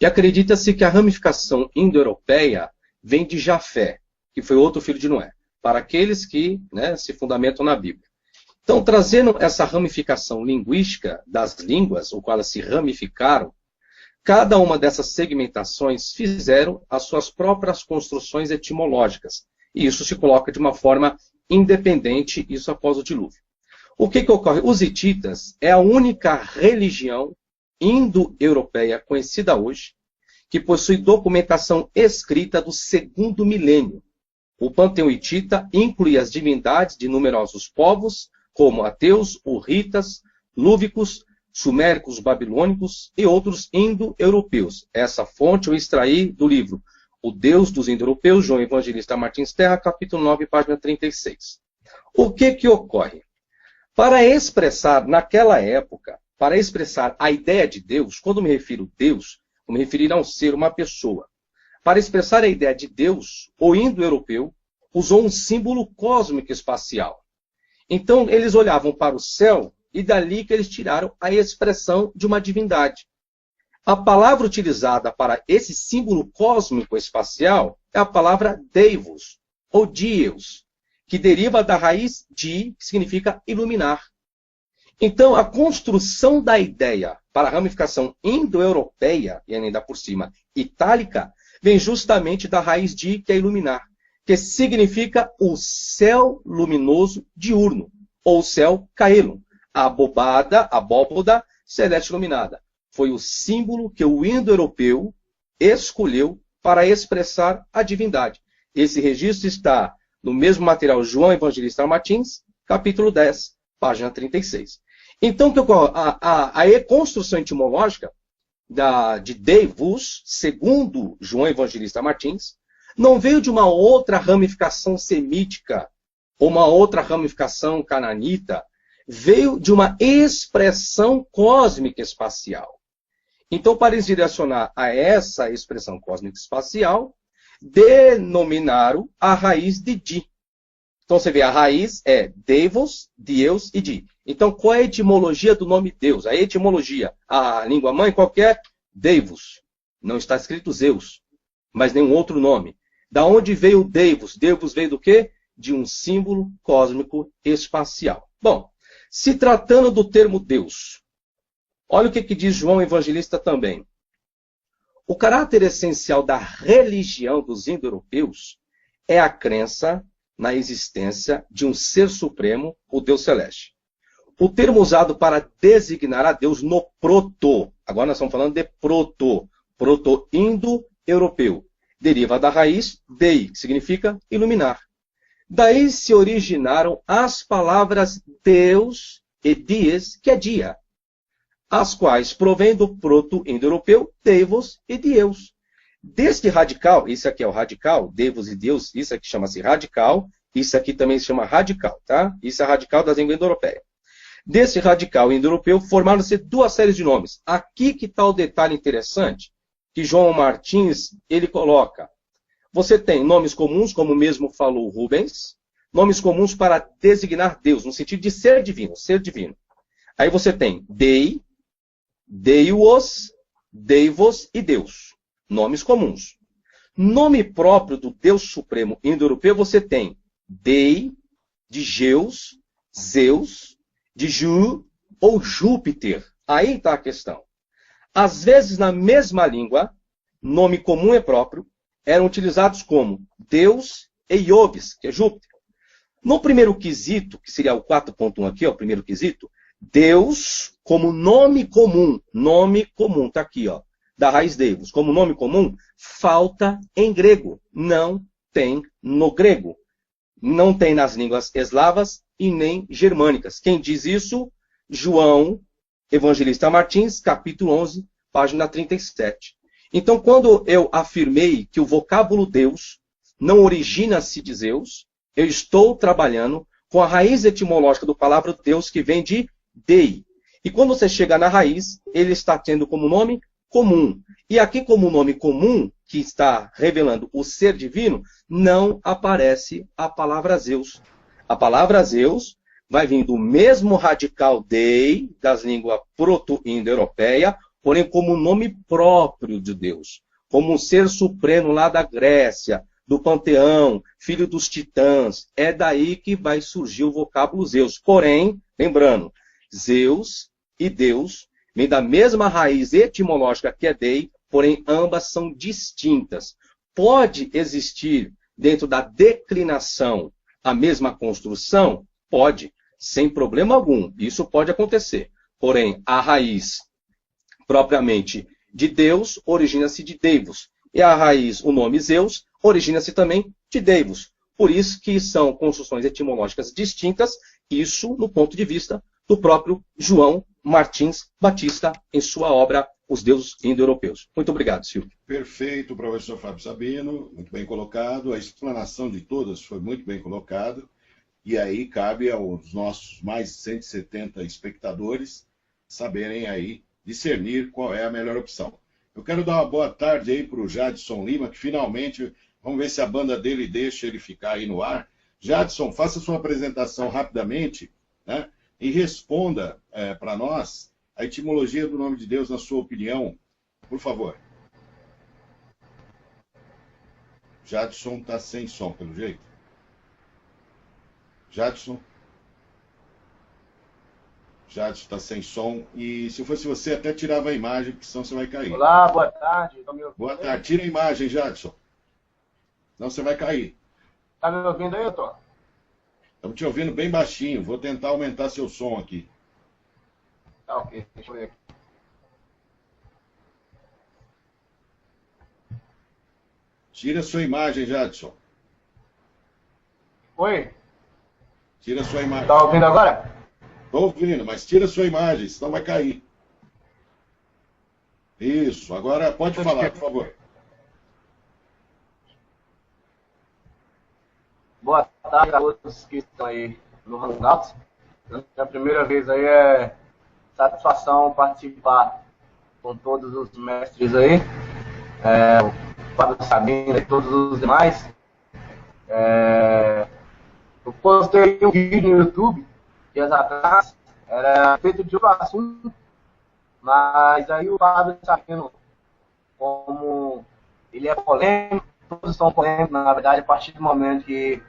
e acredita-se que a ramificação indo-europeia vem de Jafé, que foi outro filho de Noé, para aqueles que, né, se fundamentam na Bíblia. Então, trazendo essa ramificação linguística das línguas, o qual elas se ramificaram, cada uma dessas segmentações fizeram as suas próprias construções etimológicas. E isso se coloca de uma forma independente, isso após o dilúvio. O que ocorre? Os hititas é a única religião indo-europeia conhecida hoje que possui documentação escrita do segundo milênio. O panteão hitita inclui as divindades de numerosos povos, como ateus, hurritas, lúvicos, suméricos, babilônicos e outros indo-europeus. Essa fonte eu extraí do livro O Deus dos Indo-Europeus, João Evangelista Martins Terra, capítulo 9, página 36. O que ocorre? Para expressar, naquela época, para expressar a ideia de Deus, quando me refiro a Deus, eu me referir a um ser, uma pessoa. Para expressar a ideia de Deus, o indo-europeu usou um símbolo cósmico espacial. Então, eles olhavam para o céu e dali que eles tiraram a expressão de uma divindade. A palavra utilizada para esse símbolo cósmico espacial é a palavra deivos, ou Deus, que deriva da raiz di, que significa iluminar. Então, a construção da ideia para a ramificação indo-europeia, e ainda por cima itálica, vem justamente da raiz di, que é iluminar, que significa o céu luminoso diurno, ou céu caelum, a abóboda celeste iluminada. Foi o símbolo que o indo-europeu escolheu para expressar a divindade. Esse registro está no mesmo material João Evangelista Martins, capítulo 10, página 36. Então, a construção etimológica de Deivos, segundo João Evangelista Martins, não veio de uma outra ramificação semítica, ou uma outra ramificação cananita, veio de uma expressão cósmica espacial. Então, para eles direcionar a essa expressão cósmica espacial, denominaram a raiz de Di. Então, você vê, a raiz é Deivos, Deus e Di. Então, qual é a etimologia do nome Deus? A etimologia, a língua mãe, qualquer Deivos. Não está escrito Zeus, mas nenhum outro nome. Da onde veio o Deivos? Deivos veio do quê? De um símbolo cósmico espacial. Bom, se tratando do termo Deus, olha o que diz João Evangelista também. O caráter essencial da religião dos indo-europeus é a crença na existência de um ser supremo, o Deus Celeste. O termo usado para designar a Deus no proto, agora nós estamos falando de proto-indo-europeu, deriva da raiz dei, que significa iluminar. Daí se originaram as palavras Deus e dies, que é dia, as quais provém do proto-indo-europeu, Deivos e Deus. Deste radical, isso aqui é o radical, Deivos e Deus, isso aqui chama-se radical, isso aqui também se chama radical, tá? Isso é radical da língua indo-europeia. Desse radical indo-europeu formaram-se duas séries de nomes. Aqui que está o detalhe interessante, que João Martins, ele coloca. Você tem nomes comuns, como mesmo falou Rubens, nomes comuns para designar Deus, no sentido de ser divino, ser divino. Aí você tem Dei, Deus, Deivos e Deus. Nomes comuns. Nome próprio do Deus Supremo indo-europeu, você tem Dei, de Geus, Zeus, de Ju ou Júpiter. Aí está a questão. Às vezes, na mesma língua, nome comum e próprio, eram utilizados como Deus e Iobis, que é Júpiter. No primeiro quesito, que seria o 4.1 aqui, ó, o primeiro quesito, Deus como nome comum, tá aqui, ó, da raiz Deus, como nome comum, falta em grego, não tem no grego, não tem nas línguas eslavas e nem germânicas. Quem diz isso? João Evangelista Martins, capítulo 11, página 37. Então, quando eu afirmei que o vocábulo Deus não origina-se de Zeus, eu estou trabalhando com a raiz etimológica do palavra Deus, que vem de Dei. E quando você chega na raiz, ele está tendo como nome comum. E aqui, como nome comum, que está revelando o ser divino, não aparece a palavra Zeus. A palavra Zeus vai vir do mesmo radical Dei, das línguas proto-indo-europeia, porém como nome próprio de Deus, como um ser supremo lá da Grécia, do panteão, filho dos titãs. É daí que vai surgir o vocábulo Zeus. Porém, lembrando, Zeus e Deus vêm da mesma raiz etimológica que é Dei, porém ambas são distintas. Pode existir dentro da declinação a mesma construção? Pode, sem problema algum. Isso pode acontecer. Porém, a raiz propriamente de Deus origina-se de Deivos. E a raiz, o nome Zeus, origina-se também de Deivos. Por isso que são construções etimológicas distintas, isso no ponto de vista do próprio João Martins Batista, em sua obra Os Deuses Indo-Europeus. Muito obrigado, Silvio. Perfeito, professor Fábio Sabino, muito bem colocado. A explanação de todas foi muito bem colocada. E aí cabe aos nossos mais de 170 espectadores saberem aí discernir qual é a melhor opção. Eu quero dar uma boa tarde aí para o Jadson Lima, que finalmente, vamos ver se a banda dele deixa ele ficar aí no ar. Jadson, faça sua apresentação rapidamente, né, e responda para nós a etimologia do nome de Deus, na sua opinião, por favor. Jadson está sem som, pelo jeito. Jadson está sem som. E se fosse você, até tirava a imagem, porque senão você vai cair. Olá, boa tarde. Boa tarde. Tira a imagem, Jadson. Senão você vai cair. Tá me ouvindo aí, doutor? Estamos te ouvindo bem baixinho. Vou tentar aumentar seu som aqui. Tá, ok. Deixa eu ver aqui. Tira a sua imagem, Jadson. Oi? Tira a sua imagem. Tá ouvindo agora? Estou ouvindo, mas tira a sua imagem, senão vai cair. Isso. Agora pode falar, por favor. Boa tarde a todos que estão aí no Hangouts. É a primeira vez aí, é satisfação participar com todos os mestres aí, o Fábio Sabino e todos os demais. Eu postei um vídeo no YouTube dias atrás, era feito de outro assunto, mas aí o Fábio Sabino, como ele é polêmico, todos são polêmicos, na verdade, a partir do momento que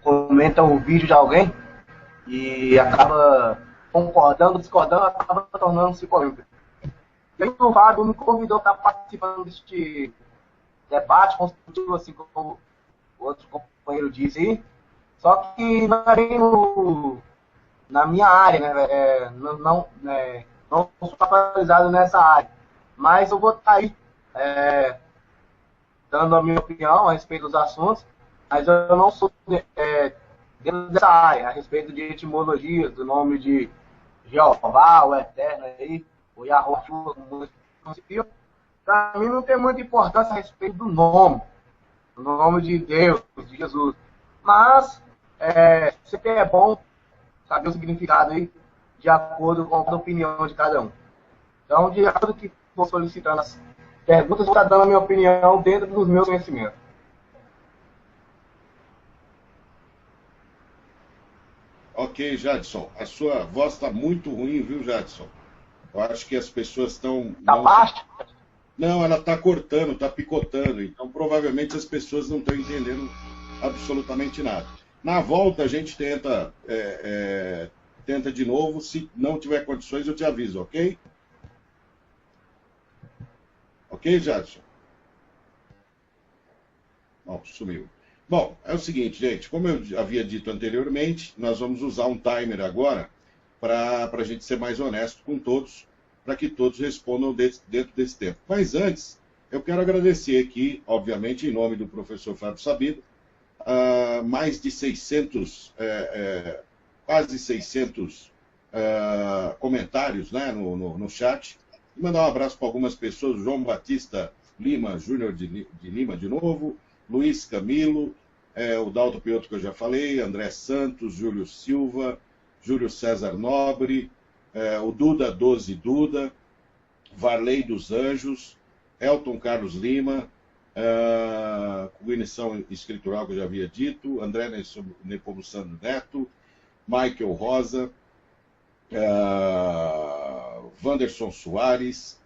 comenta o vídeo de alguém e acaba concordando, discordando, acaba tornando-se polêmico. E aí o Fábio me convidou para participando deste debate construtivo, assim como o outro companheiro disse, só que vai bem na minha área, né? Não sou atualizado nessa área, mas eu vou estar aí dando a minha opinião a respeito dos assuntos, mas eu não sou dentro dessa área, a respeito de etimologias, do nome de Jeová, o Eterno, aí, o Yahová, como para mim não tem muita importância a respeito do nome de Deus, de Jesus, mas sempre é bom saber o significado aí, de acordo com a opinião de cada um. Então, de acordo com o que estou solicitando as perguntas, vou estar dando a minha opinião dentro dos meus conhecimentos. Ok, Jadson. A sua voz está muito ruim, viu, Jadson? Eu acho que as pessoas estão... Está baixa? Não, ela está cortando, está picotando. Então, provavelmente, as pessoas não estão entendendo absolutamente nada. Na volta, a gente tenta de novo. Se não tiver condições, eu te aviso, ok? Ok, Jadson? Bom, sumiu. Bom, é o seguinte, gente, como eu havia dito anteriormente, nós vamos usar um timer agora para a gente ser mais honesto com todos, para que todos respondam dentro desse tempo. Mas antes, eu quero agradecer aqui, obviamente, em nome do professor Fábio Sabino, mais de 600, quase 600 comentários, né, no chat. Vou mandar um abraço para algumas pessoas, João Batista Lima Júnior de Lima de novo, Luiz Camilo, o Dalto Piotto que eu já falei, André Santos, Júlio Silva, Júlio César Nobre, o Duda 12 Duda, Varley dos Anjos, Elton Carlos Lima, cognição escritural que eu já havia dito, André Nepomuceno Neto, Michael Rosa, Wanderson Soares,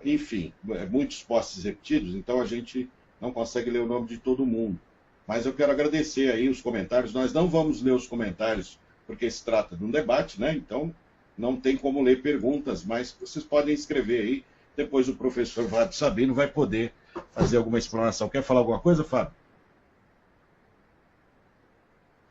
enfim, muitos postes repetidos, então a gente não consegue ler o nome de todo mundo. Mas eu quero agradecer aí os comentários. Nós não vamos ler os comentários porque se trata de um debate, né? Então não tem como ler perguntas, mas vocês podem escrever aí. Depois o professor Fábio Sabino vai poder fazer alguma explanação. Quer falar alguma coisa, Fábio?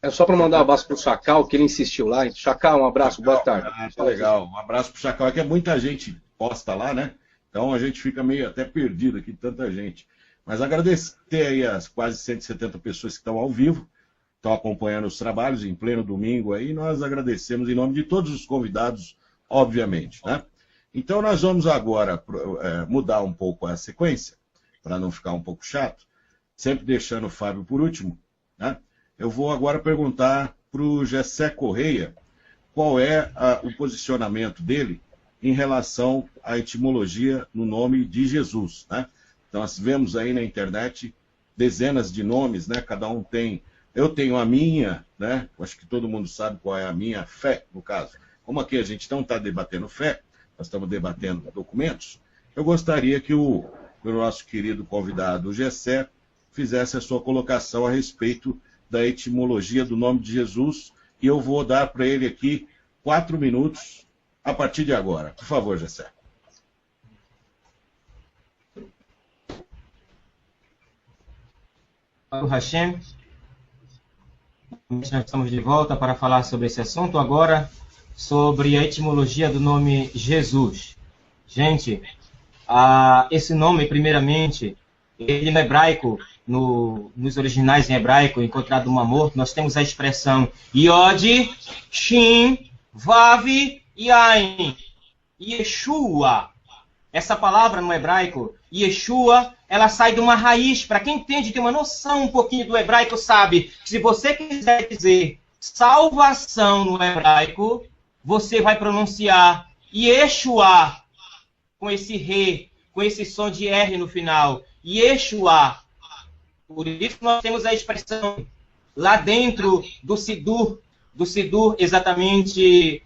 É só para mandar um abraço para o Chacal, que ele insistiu lá. Chacal, um abraço, boa tarde. Tá legal, um abraço para o Chacal, que é muita gente posta lá, né? Então a gente fica meio até perdido aqui, tanta gente. Mas agradecer aí as quase 170 pessoas que estão ao vivo, estão acompanhando os trabalhos em pleno domingo aí. Nós agradecemos em nome de todos os convidados, obviamente, né? Então nós vamos agora mudar um pouco a sequência, para não ficar um pouco chato, sempre deixando o Fábio por último, né? Eu vou agora perguntar para o Gessé Correia qual é o posicionamento dele em relação à etimologia no nome de Jesus, né? Então, nós vemos aí na internet dezenas de nomes, né? Cada um tem... Eu tenho a minha, né? Acho que todo mundo sabe qual é a minha fé, no caso. Como aqui a gente não está debatendo fé, nós estamos debatendo documentos, eu gostaria que o nosso querido convidado, o Gessé, fizesse a sua colocação a respeito da etimologia do nome de Jesus, e eu vou dar para ele aqui 4 minutos a partir de agora. Por favor, Gessé. Hashem, nós estamos de volta para falar sobre esse assunto agora, sobre a etimologia do nome Jesus. Gente, esse nome, primeiramente, ele no hebraico, nos originais em hebraico, encontrado no Mar Morto, nós temos a expressão Yod, Shin, Vav, Yain, Yeshua. Essa palavra no hebraico, Yeshua, ela sai de uma raiz. Para quem entende, tem uma noção um pouquinho do hebraico, sabe que se você quiser dizer salvação no hebraico, você vai pronunciar Yeshua, com esse re, com esse som de R no final. Yeshua. Por isso nós temos a expressão lá dentro do Sidur exatamente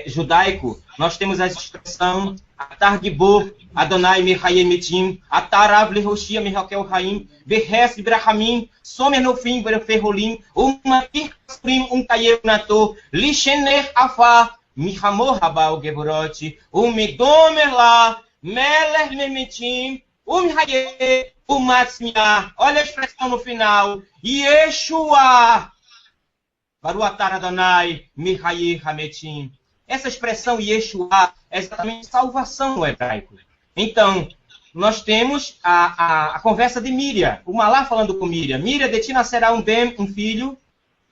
judaico, nós temos a expressão Atar Gibor, Adonai Mechayem Metim, Atar Av Lehoshia Mechakel Haim, Behes Brahamim, Somer Nofim Berferrolim, Umatir Prim Kayev Nato, Lishener Afar, Michamor Habal Geborot, Umidomer La, Meler Memetim, Umhaye, Umatzmiah. Olha a expressão no final, Yeshua. Baruatar Adonai, Mihaye Hametim. Essa expressão Yeshua é exatamente salvação no hebraico. Então, nós temos a conversa de Miriam, o Malá falando com Miriam. Miriam, de ti nascerá um filho,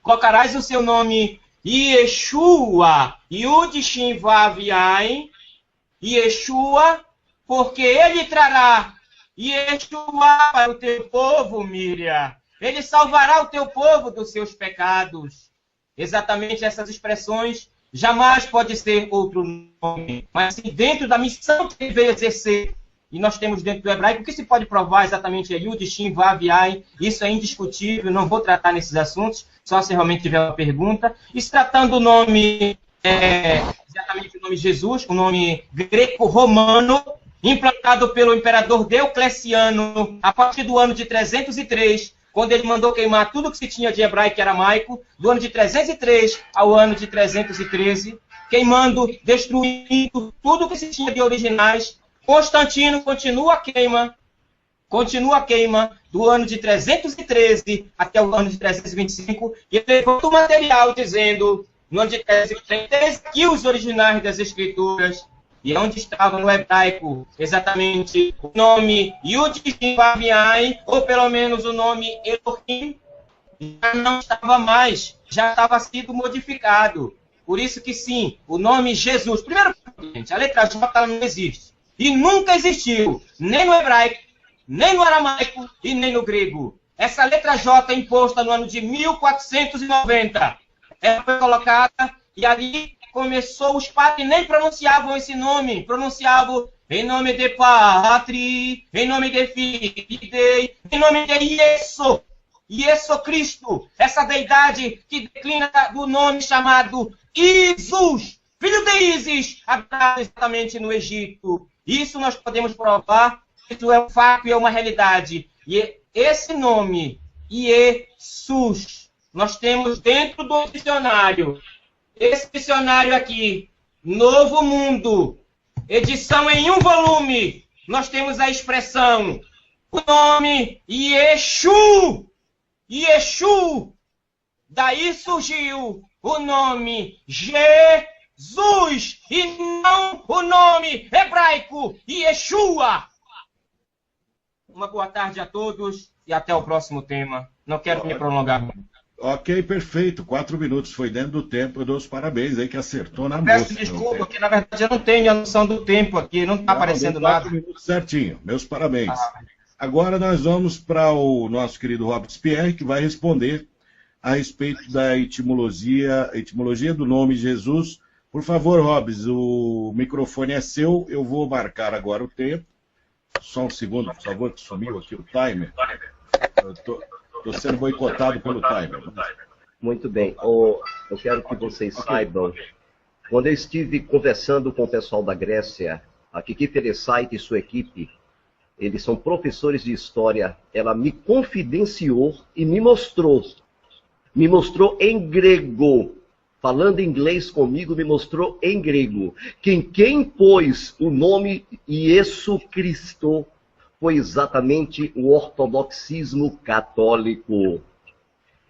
colocarás o seu nome Yeshua, Yud Shin Vav Yain, Yeshua, porque ele trará Yeshua para o teu povo, Miriam. Ele salvará o teu povo dos seus pecados. Exatamente essas expressões jamais pode ser outro nome, mas sim dentro da missão que ele veio exercer. E nós temos dentro do hebraico, o que se pode provar exatamente é Yud, Shin, Vav, Yain. Isso é indiscutível, não vou tratar nesses assuntos, só se realmente tiver uma pergunta. E se tratando do nome, exatamente o nome Jesus, o nome greco-romano, implantado pelo imperador Diocleciano a partir do ano de 303, quando ele mandou queimar tudo que se tinha de hebraico e aramaico, do ano de 303 ao ano de 313, queimando, destruindo tudo que se tinha de originais. Constantino continua a queima, continua a queima do ano de 313 até o ano de 325, e ele levanta o material dizendo, no ano de 313, aqui os originais das Escrituras, e onde estava no hebraico exatamente o nome Yud-Shin-Vav-Ai, ou pelo menos o nome Elohim, já não estava mais, já estava sido modificado. Por isso que sim, o nome Jesus, primeiro, gente, a letra J não existe, e nunca existiu, nem no hebraico, nem no aramaico e nem no grego. Essa letra J é imposta no ano de 1490. Ela foi colocada e ali começou, os padres nem pronunciavam esse nome, pronunciavam em nome de Patri, em nome de Filho, em nome de Yesu Cristo, essa deidade que declina do nome chamado Isus, filho de Isis, habitado exatamente no Egito. Isso nós podemos provar, isso é um fato e é uma realidade. E esse nome, Jesus, nós temos dentro do dicionário. Esse dicionário aqui, Novo Mundo, edição em 1 volume, nós temos a expressão, o nome Yeshu. Yeshu. Daí surgiu o nome Jesus e não o nome hebraico Yeshua. Uma boa tarde a todos e até o próximo tema. Não quero me prolongar muito. Ok, perfeito. 4 minutos. Foi dentro do tempo. Eu dou os parabéns aí que acertou na Peço mosca. desculpa, porque na verdade eu não tenho a noção do tempo aqui. Não está aparecendo nada. 4 minutos certinho. Meus parabéns. Agora nós vamos para o nosso querido Robespierre, que vai responder a respeito da etimologia do nome Jesus. Por favor, Robes, o microfone é seu. Eu vou marcar agora o tempo. Só um segundo, por favor, que sumiu aqui o timer. Eu estou sendo boicotado pelo timer. Muito bem. Eu quero que vocês saibam, quando eu estive conversando com o pessoal da Grécia, a Kiki Feresaite e sua equipe, eles são professores de história, ela me confidenciou e me mostrou em grego, falando inglês comigo, me mostrou em grego, que quem pôs o nome Yesu Cristo foi exatamente o ortodoxismo católico.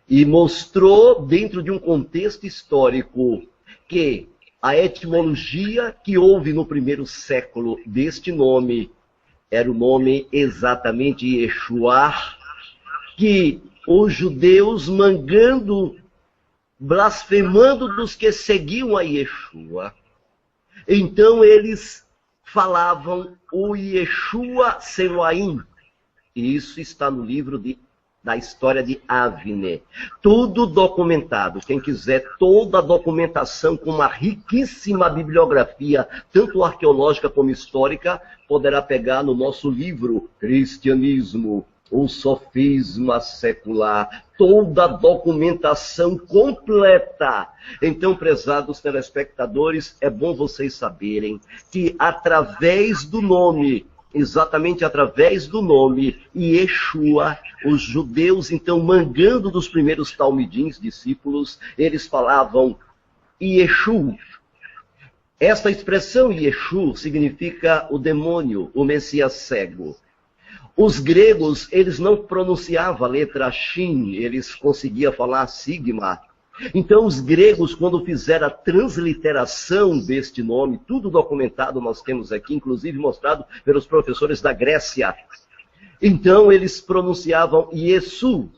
E mostrou, dentro de um contexto histórico, que a etimologia que houve no primeiro século deste nome era o nome exatamente Yeshua, que os judeus mangando, blasfemando dos que seguiam a Yeshua. Então eles falavam o Yeshua Seloaim. E isso está no livro da história de Avne. Tudo documentado. Quem quiser toda a documentação com uma riquíssima bibliografia, tanto arqueológica como histórica, poderá pegar no nosso livro Cristianismo, o Sofisma Secular. Toda a documentação completa. Então, prezados telespectadores, é bom vocês saberem que através do nome, exatamente através do nome Yeshua, os judeus, então, mangando dos primeiros talmidins, discípulos, eles falavam Yeshu. Esta expressão Yeshu significa o demônio, o Messias cego. Os gregos, eles não pronunciavam a letra Shin, eles conseguiam falar sigma. Então, os gregos, quando fizeram a transliteração deste nome, tudo documentado nós temos aqui, inclusive mostrado pelos professores da Grécia. Então, eles pronunciavam Yesu.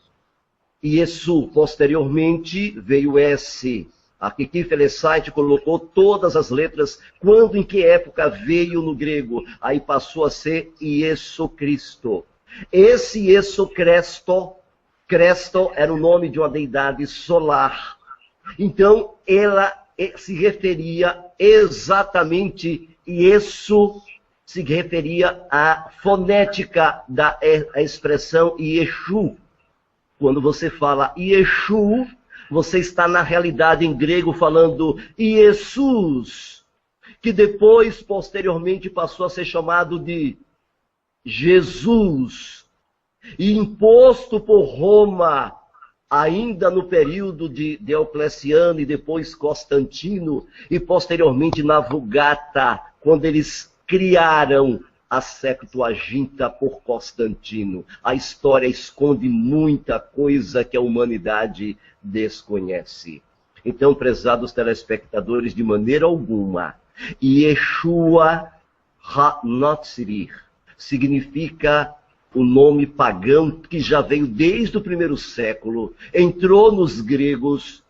Yesu, posteriormente, veio S. A Kiki Feresaite colocou todas as letras, quando, em que época veio no grego. Aí passou a ser Yesu Cristo. Esse Yesu Cristo, Cristo era o nome de uma deidade solar. Então, ela se referia exatamente, Yesu se referia à fonética da expressão Yeshu. Quando você fala Yeshu, você está na realidade em grego falando Jesus, que depois, posteriormente, passou a ser chamado de Jesus, e imposto por Roma, ainda no período de Diocleciano e depois Constantino, e posteriormente na Vulgata, quando eles criaram a Septuaginta por Constantino. A história esconde muita coisa que a humanidade desconhece. Então, prezados telespectadores, de maneira alguma, Yeshua HaNatsir significa o nome pagão que já veio desde o primeiro século, entrou nos gregos.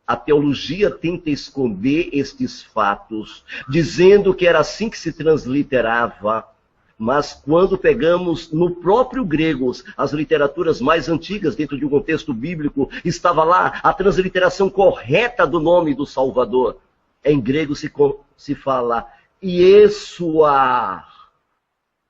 A teologia tenta esconder estes fatos, dizendo que era assim que se transliterava. Mas quando pegamos no próprio grego, as literaturas mais antigas, dentro de um contexto bíblico, estava lá a transliteração correta do nome do Salvador. Em grego se fala Yeshua.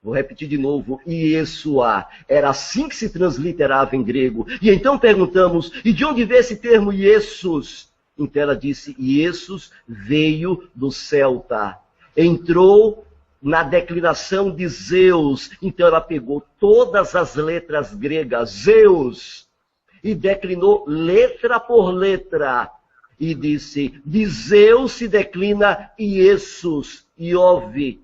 Vou repetir de novo, Yeshua. Era assim que se transliterava em grego. E então perguntamos, e de onde veio esse termo Jesus? Então ela disse, Jesus veio do celta. Entrou na declinação de Zeus. Então ela pegou todas as letras gregas, Zeus, e declinou letra por letra. E disse, de Zeus se declina Jesus, Iove,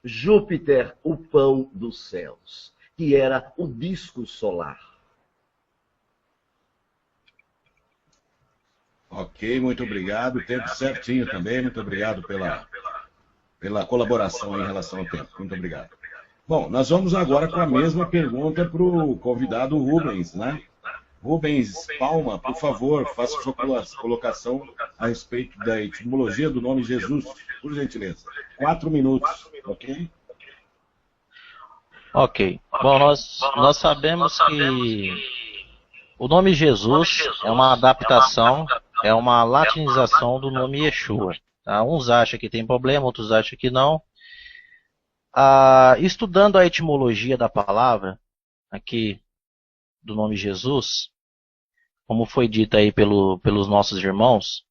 Júpiter, o pão dos céus, que era o disco solar. Ok, muito obrigado. Tempo certinho também. Muito obrigado pela colaboração em relação ao tempo. Muito obrigado. Bom, nós vamos agora com a mesma pergunta para o convidado Rubens, né? Rubens Palma, por favor, faça sua colocação a respeito da etimologia do nome Jesus, por gentileza. 4 minutos, ok? Ok. Bom, nós sabemos que o nome Jesus é uma adaptação, é uma latinização do nome Yeshua. Tá? Uns acham que tem problema, outros acham que não. Estudando a etimologia da palavra, aqui, do nome Jesus, como foi dito aí pelos nossos irmãos,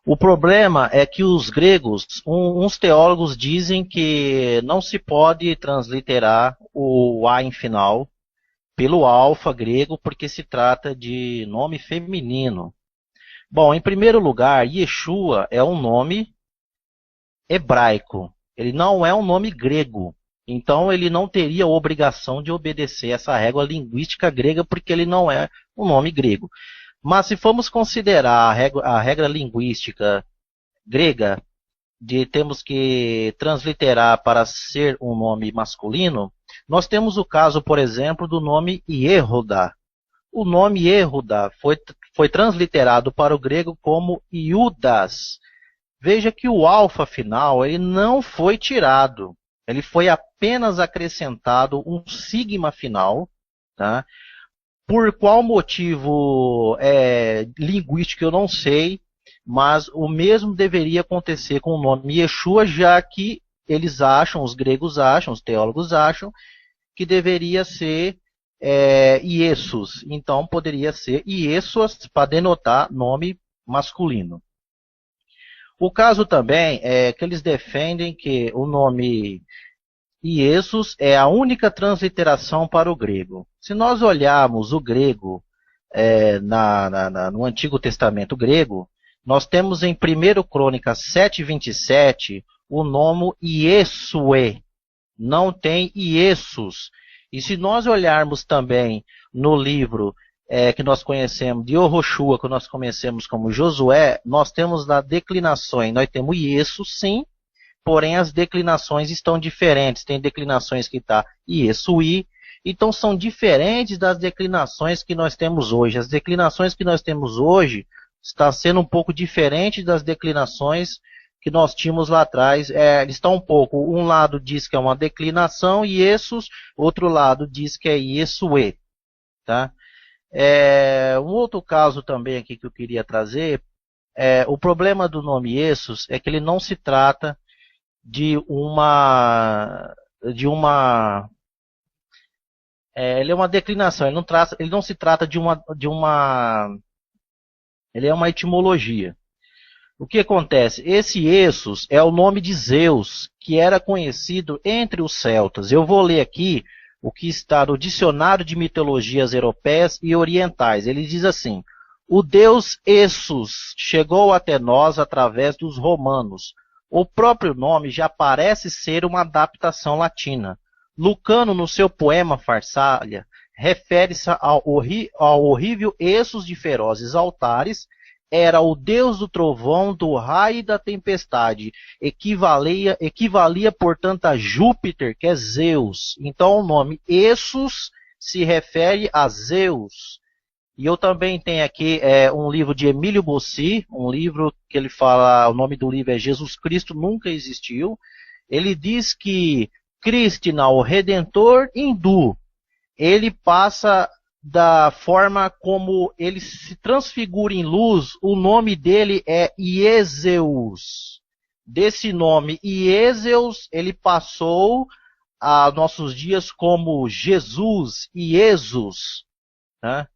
o problema é que os gregos, uns teólogos dizem que não se pode transliterar o A em final pelo alfa grego, porque se trata de nome feminino. Bom, em primeiro lugar, Yeshua é um nome hebraico. Ele não é um nome grego. Então, ele não teria obrigação de obedecer essa regra linguística grega, porque ele não é um nome grego. Mas, se formos considerar a regra linguística grega, de temos que transliterar para ser um nome masculino, nós temos o caso, por exemplo, do nome Yehuda. O nome Yehuda foi transliterado para o grego como Iudas. Veja que o alfa final ele não foi tirado. Ele foi apenas acrescentado um sigma final. Tá? Por qual motivo linguístico eu não sei, mas o mesmo deveria acontecer com o nome Yeshua, já que eles acham, os gregos acham, os teólogos acham, que deveria ser Iesus. Então poderia ser Iesus para denotar nome masculino. O caso também é que eles defendem que o nome Iesus é a única transliteração para o grego. Se nós olharmos o grego no Antigo Testamento grego, nós temos em 1 Crônicas 7:27 o nome Iesue. Não tem Iesus. E se nós olharmos também no livro que nós conhecemos, de Oroshua, que nós conhecemos como Josué, nós temos nas declinações, nós temos Iesus sim, porém as declinações estão diferentes. Tem declinações que está Iesui, então são diferentes das declinações que nós temos hoje. As declinações que nós temos hoje está sendo um pouco diferente das declinações que nós tínhamos lá atrás. Está um pouco, um lado diz que é uma declinação, Iesus, outro lado diz que é Iesue. Tá? Um outro caso também aqui que eu queria trazer, o problema do nome Iesus é que ele não se trata de uma ele é uma declinação, ele não se trata ele é uma etimologia. O que acontece? Esse Iesus é o nome de Zeus, que era conhecido entre os celtas. Eu vou ler aqui o que está no Dicionário de Mitologias Europeias e Orientais. Ele diz assim: o deus Essus chegou até nós através dos romanos. O próprio nome já parece ser uma adaptação latina. Lucano, no seu poema Farsália, refere-se ao horrível Essos de ferozes altares. Era o deus do trovão, do raio e da tempestade. Equivalia, portanto, a Júpiter, que é Zeus. Então, o nome Essos se refere a Zeus. E eu também tenho aqui um livro de Emílio Bossi, um livro que ele fala, o nome do livro é Jesus Cristo Nunca Existiu. Ele diz que Krishna, o Redentor hindu, ele passa da forma como ele se transfigura em luz, o nome dele é Ieseus. Desse nome Ieseus, ele passou a nossos dias como Jesus, Iesus, né?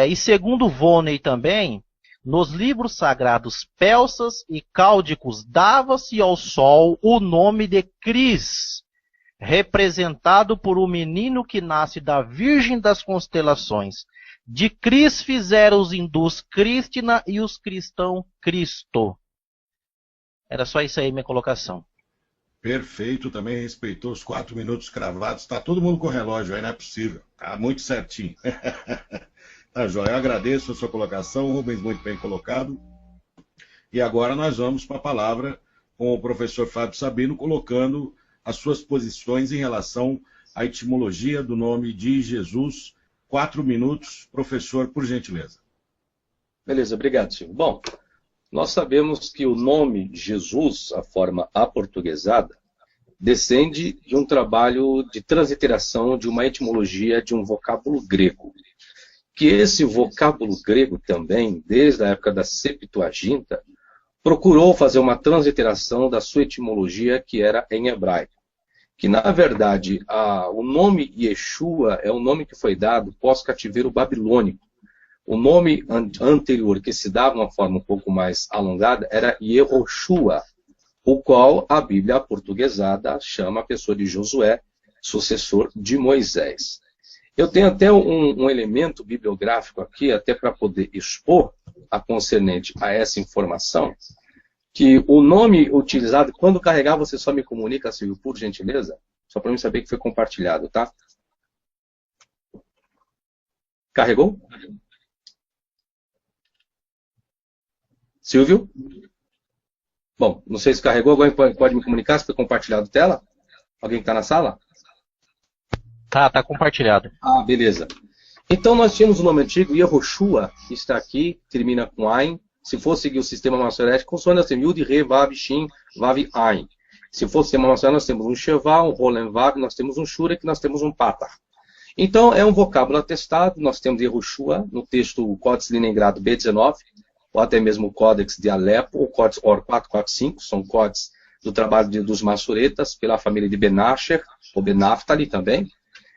E segundo Volney também, nos livros sagrados persas e cáldicos dava-se ao sol o nome de Cris, representado por um menino que nasce da Virgem das Constelações. De Cris fizeram os hindus Krishna e os cristãos Cristo. Era só isso aí minha colocação. Perfeito, também respeitou os 4 minutos cravados. Está todo mundo com o relógio aí, não é possível. Tá muito certinho. Tá, Joia, eu agradeço a sua colocação, Rubens, muito bem colocado. E agora nós vamos para a palavra com o professor Fábio Sabino, colocando as suas posições em relação à etimologia do nome de Jesus. 4 minutos, professor, por gentileza. Beleza, obrigado, Silvio. Bom, nós sabemos que o nome Jesus, a forma aportuguesada, descende de um trabalho de transliteração de uma etimologia de um vocábulo grego. Que esse vocábulo grego também, desde a época da Septuaginta, procurou fazer uma transliteração da sua etimologia, que era em hebraico. Que, na verdade, o nome Yeshua é um nome que foi dado pós-cativeiro babilônico. O nome anterior, que se dava de uma forma um pouco mais alongada, era Yehoshua, o qual a Bíblia aportuguesada chama a pessoa de Josué, sucessor de Moisés. Eu tenho até um elemento bibliográfico aqui, até para poder expor a concernente a essa informação, que o nome utilizado, quando carregar, você só me comunica, Silvio, por gentileza, só para eu saber que foi compartilhado, tá? Carregou? Silvio? Bom, não sei se carregou, alguém pode me comunicar se foi compartilhado tela? Alguém que está na sala? Tá compartilhado. Ah, beleza. Então nós tínhamos o nome antigo, Yehoshua, que está aqui, termina com Ain. Se for seguir o sistema maçorético, consoante nós temos Yud, Re, Vav, Shin, Vav, Ain. Se for o sistema maçorético, nós temos um Sheva, um Rolen, Vav, nós temos um Shurek, nós temos um Patar. Então é um vocábulo atestado, nós temos Yehoshua, no texto Códex Leningrado B19, ou até mesmo o Códex de Alepo, o Códex OR 445, são códex do trabalho dos maçoretas, pela família de Benasher, ou Benaftali também.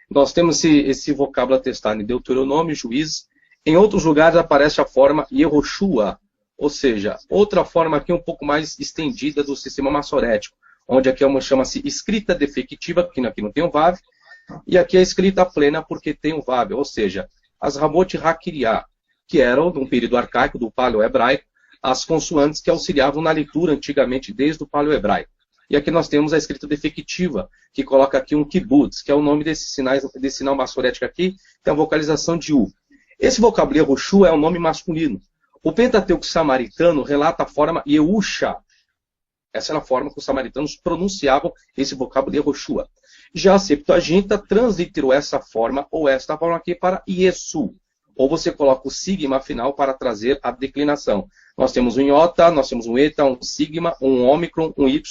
Nós temos esse vocábulo atestado em Deuteronômio, Juízes. Em outros lugares aparece a forma Yehoshua, ou seja, outra forma aqui um pouco mais estendida do sistema maçorético, onde aqui chama-se escrita defectiva, porque aqui não tem um Vav, e aqui é escrita plena porque tem um Vav, ou seja, as Ramot Hakiriá, que eram, num período arcaico do paleo-hebraico, as consoantes que auxiliavam na leitura antigamente desde o paleo-hebraico. E aqui nós temos a escrita defectiva, que coloca aqui um kibbutz, que é o nome desse sinal maçorético aqui, tem a vocalização de U. Esse vocábulo Yehoshua é um nome masculino. O Pentateuco samaritano relata a forma Yehusha. Essa era a forma que os samaritanos pronunciavam esse vocábulo Yehoshua. Já a Septuaginta transliterou essa forma, ou esta forma aqui, para Yesu. Ou você coloca o sigma final para trazer a declinação. Nós temos um iota, nós temos um eta, um sigma, um ômicron, um y,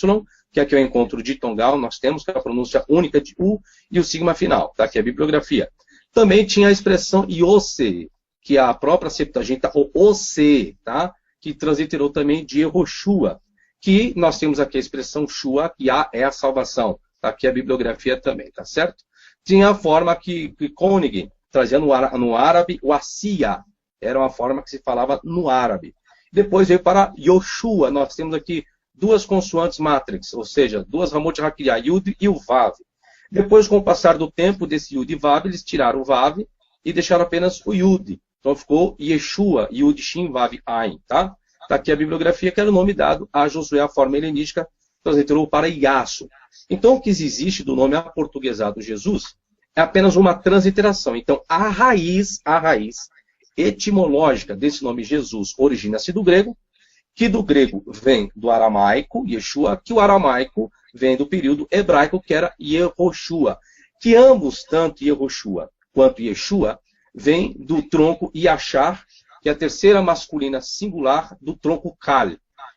que aqui é o encontro de tongal, nós temos que é a pronúncia única de U e o sigma final. Tá? Aqui é a bibliografia. Também tinha a expressão iose, que é a própria Septuaginta, ou ose, tá? Que transliterou também de Yehoshua, que nós temos aqui a expressão shua, que é a salvação. Tá? Aqui é a bibliografia também, tá certo? Tinha a forma que Koenig trazia no árabe, o Asiya, era uma forma que se falava no árabe. Depois veio para Yoshua, nós temos aqui duas consoantes matrix, ou seja, duas Ramot Hakiriá, Yud e o Vav. Depois, com o passar do tempo desse Yud e Vav, eles tiraram o Vav e deixaram apenas o Yud. Então ficou Yeshua, Yud, Shin, Vav, Ain, tá? Está aqui a bibliografia, que era o nome dado a Josué, a forma helenística, transliterou para Iaço. Então, o que existe do nome aportuguesado Jesus é apenas uma transliteração. Então, a raiz etimológica desse nome Jesus origina-se do grego, que do grego vem do aramaico, Yeshua, que o aramaico vem do período hebraico, que era Yehoshua, que ambos, tanto Yehoshua quanto Yeshua, vem do tronco Yashar, que é a terceira masculina singular do tronco Kal.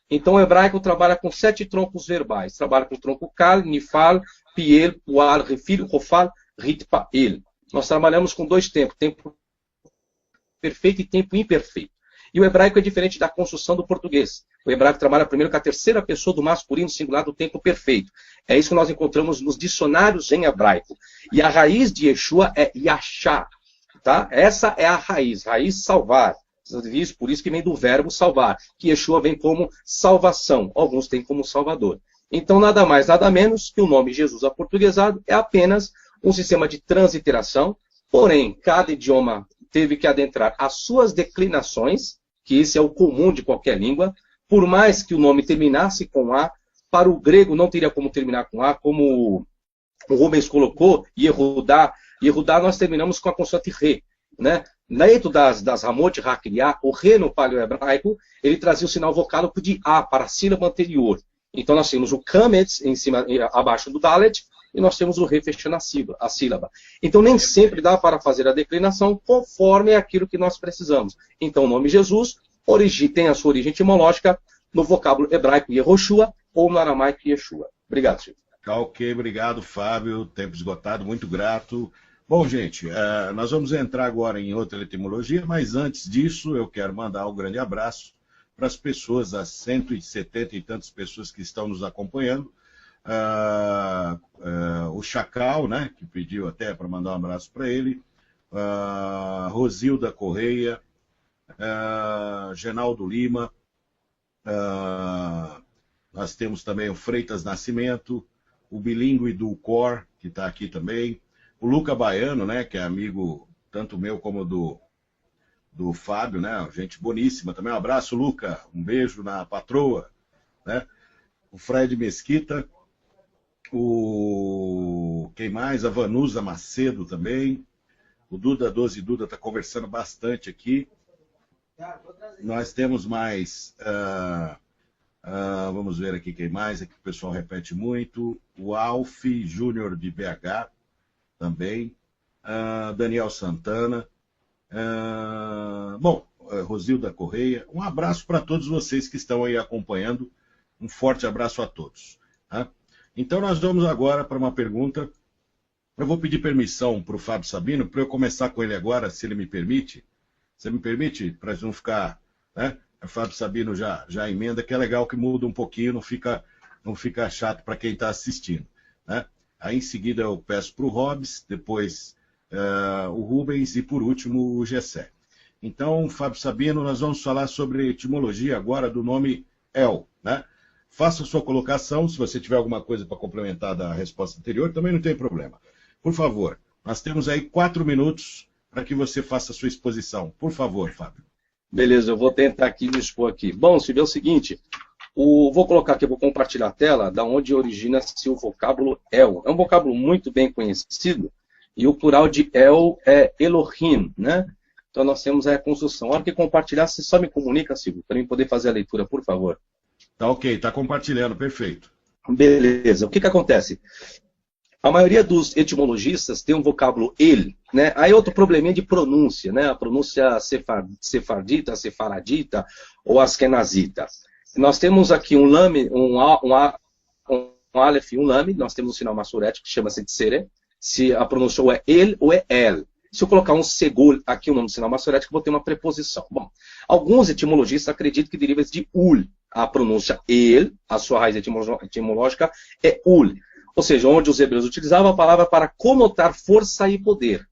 Então, o hebraico trabalha com 7 troncos verbais. Trabalha com o tronco Kal, Nifal, Piel, Pual, Refil, Rofal, Ritpael. Nós trabalhamos com 2 tempos, tempo perfeito e tempo imperfeito. E o hebraico é diferente da construção do português. O hebraico trabalha primeiro com a terceira pessoa do masculino singular do tempo perfeito. É isso que nós encontramos nos dicionários em hebraico. E a raiz de Yeshua é Yashá. Tá? Essa é a raiz salvar. Por isso que vem do verbo salvar, que Yeshua vem como salvação. Alguns têm como salvador. Então, nada mais, nada menos que o nome Jesus aportuguesado é apenas um sistema de transliteração. Porém, cada idioma teve que adentrar as suas declinações, que esse é o comum de qualquer língua. Por mais que o nome terminasse com A, para o grego não teria como terminar com A, como o Rubens colocou, Yehudá. Yehudá nós terminamos com a consoante Re. Né? Dentro das Ramot Hakriá, o Re no paleo-hebraico, ele trazia o sinal vocálico de A para a sílaba anterior. Então nós temos o Kametz em cima, abaixo do Dalet, e nós temos o Re fechando a sílaba. Então nem sempre dá para fazer a declinação conforme aquilo que nós precisamos. Então o nome Jesus tem a sua origem etimológica no vocábulo hebraico Yehoshua ou no aramaico Yeshua. Obrigado, Silvio. Ok, obrigado, Fábio. Tempo esgotado, muito grato. Bom, gente, nós vamos entrar agora em outra etimologia, mas antes disso eu quero mandar um grande abraço para as pessoas, as 170 e tantas pessoas que estão nos acompanhando. O Chacal, né, que pediu até para mandar um abraço para ele. Rosilda Correia, Genaldo Lima. Nós temos também o Freitas Nascimento, o bilíngue do Cor, que está aqui também. O Luca Baiano, né, que é amigo tanto meu como do Fábio, né, gente boníssima também. Um abraço, Luca, um beijo na patroa, né? O Fred Mesquita, quem mais? A Vanusa Macedo também. O Duda 12 Duda está conversando bastante aqui. Nós temos mais, vamos ver aqui quem mais, aqui o pessoal repete muito. O Alf Júnior de BH também. Daniel Santana. Rosilda Correia. Um abraço para todos vocês que estão aí acompanhando. Um forte abraço a todos. Tá? Então nós vamos agora para uma pergunta. Eu vou pedir permissão para o Fábio Sabino, para eu começar com ele agora, se ele me permite. Você me permite? Para não ficar... Né? O Fábio Sabino já emenda, que é legal que muda um pouquinho, não fica chato para quem está assistindo. Né? Aí em seguida eu peço para o Hobbs, depois o Rubens e por último o Gessé. Então, Fábio Sabino, nós vamos falar sobre etimologia agora do nome El. Né? Faça a sua colocação, se você tiver alguma coisa para complementar da resposta anterior, também não tem problema. Por favor, nós temos aí 4 minutos para que você faça a sua exposição. Por favor, Fábio. Beleza, eu vou tentar aqui me expor aqui. Bom, Silvio, é o seguinte, vou colocar aqui, vou compartilhar a tela, da onde origina-se o vocábulo El. É um vocábulo muito bem conhecido, e o plural de El é Elohim, né? Então nós temos a construção. A hora que compartilhar, você só me comunica, Silvio, para eu poder fazer a leitura, por favor. Tá ok, tá compartilhando, perfeito. Beleza, o que acontece? A maioria dos etimologistas tem um vocábulo el, né? Aí outro probleminha de pronúncia, né? A pronúncia sefardita, sefaradita ou askenazita. Nós temos aqui um lame, um aleph e um lame, nós temos um sinal massorético que chama-se tsere, se a pronúncia ou é el ou é el. Se eu colocar um segul aqui, o nome do sinal massorético, eu vou ter uma preposição. Bom, alguns etimologistas acreditam que deriva de ul. A pronúncia el, a sua raiz etimológica é ul. Ou seja, onde os hebreus utilizavam a palavra para conotar força e poder.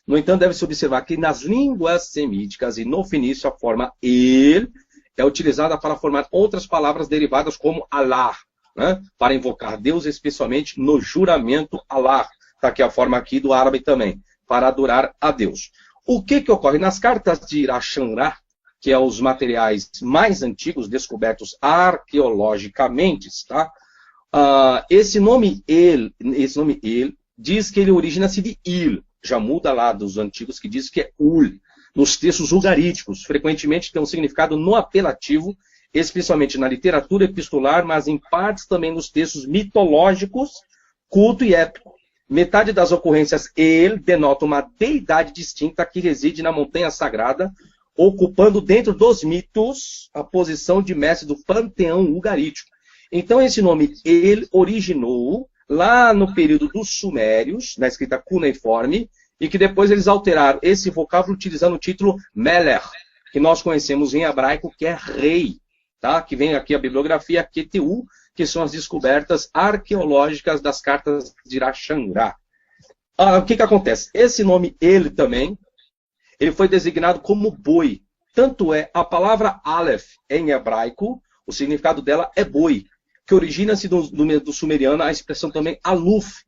No entanto, deve-se observar que nas línguas semíticas e no fenício a forma el é utilizada para formar outras palavras derivadas como Allah, né? Para invocar Deus, especialmente no juramento Allah. Está aqui a forma aqui do árabe também, para adorar a Deus. O que ocorre? Nas cartas de Irachanrá, que é os materiais mais antigos descobertos arqueologicamente, tá? Esse nome El diz que ele origina-se de Il, já muda lá dos antigos que diz que é Ul. Nos textos ugaríticos, frequentemente tem um significado no apelativo, especialmente na literatura epistolar, mas em partes também nos textos mitológicos, culto e épico. Metade das ocorrências El denota uma deidade distinta que reside na montanha sagrada, ocupando dentro dos mitos a posição de mestre do panteão ugarítico. Então esse nome El originou lá no período dos sumérios, na escrita cuneiforme, e que depois eles alteraram esse vocábulo utilizando o título Melech, que nós conhecemos em hebraico, que é rei, tá? Que vem aqui a bibliografia QTU, que são as descobertas arqueológicas das cartas de Iraxangrá. O que acontece? Esse nome ele também, ele foi designado como boi. Tanto é, a palavra Aleph em hebraico, o significado dela é boi, que origina-se do sumeriano a expressão também Aluf,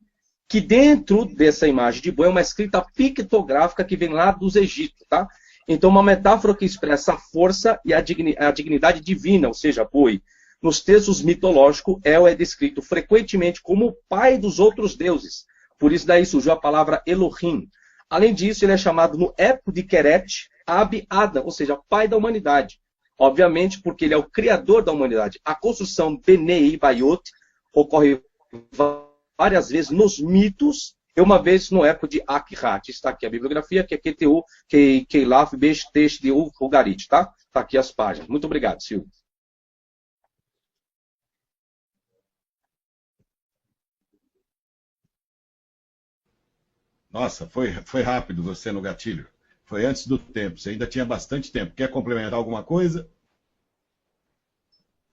que dentro dessa imagem de boi é uma escrita pictográfica que vem lá dos Egípcios, tá? Então, uma metáfora que expressa a força e a dignidade divina, ou seja, boi. Nos textos mitológicos, El é descrito frequentemente como o pai dos outros deuses. Por isso daí surgiu a palavra Elohim. Além disso, ele é chamado no épico de Keret, Ab Adam, ou seja, pai da humanidade. Obviamente, porque ele é o criador da humanidade. A construção Benei Bayot ocorre várias vezes nos mitos, e uma vez no época de Akhat. Está aqui a bibliografia, que é QTU, Keilaf, Beijo, Texto de Ugarit, tá? Está aqui as páginas. Muito obrigado, Silvio. Nossa, foi rápido você no gatilho. Foi antes do tempo, você ainda tinha bastante tempo. Quer complementar alguma coisa?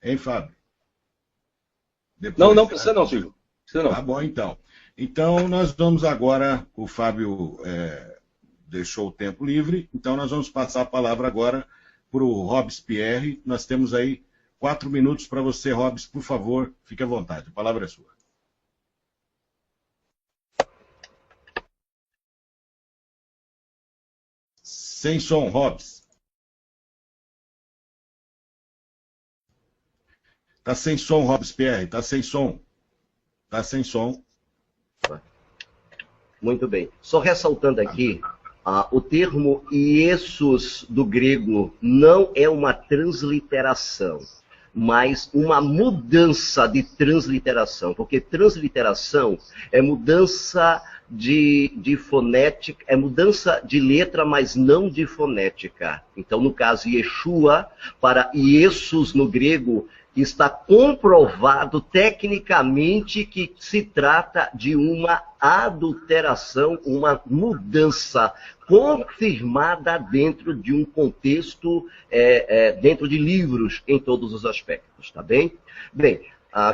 Hein, Fábio? Depois, não precisa não, Silvio. Precisa não. Tá bom, então. Então, nós vamos agora, o Fábio deixou o tempo livre, então nós vamos passar a palavra agora para o Robespierre. Nós temos aí 4 minutos para você, Robes, por favor, fique à vontade, a palavra é sua. Sem som, Robes. Tá sem som, Robespierre, tá sem som. Tá sem som. Muito bem. Só ressaltando aqui, o termo Iesus do grego não é uma transliteração, mas uma mudança de transliteração, porque transliteração é mudança de fonética, é mudança de letra, mas não de fonética. Então, no caso, Yeshua, para Iesus no grego, está comprovado tecnicamente que se trata de uma adulteração, uma mudança confirmada dentro de um contexto, dentro de livros, em todos os aspectos, tá bem? Bem,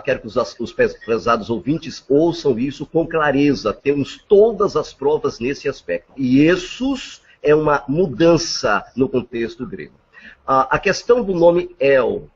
quero que os prezados ouvintes ouçam isso com clareza. Temos todas as provas nesse aspecto. E Iesus é uma mudança no contexto grego. A questão do nome El,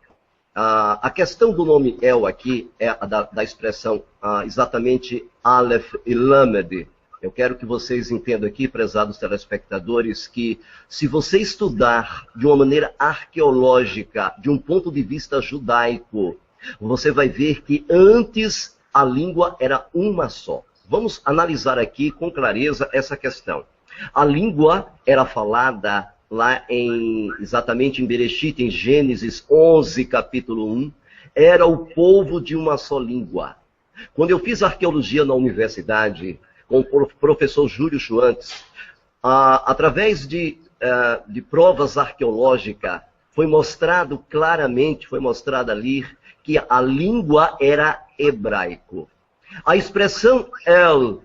a questão do nome El aqui, é da expressão exatamente Aleph e Lamed. Eu quero que vocês entendam aqui, prezados telespectadores, que se você estudar de uma maneira arqueológica, de um ponto de vista judaico, você vai ver que antes a língua era uma só. Vamos analisar aqui com clareza essa questão. A língua era falada lá exatamente em Bereshit, em Gênesis 11, capítulo 1, era o povo de uma só língua. Quando eu fiz arqueologia na universidade, com o professor Júlio Schwantz, através de provas arqueológicas, foi mostrado claramente, foi mostrado ali, que a língua era hebraico. A expressão El,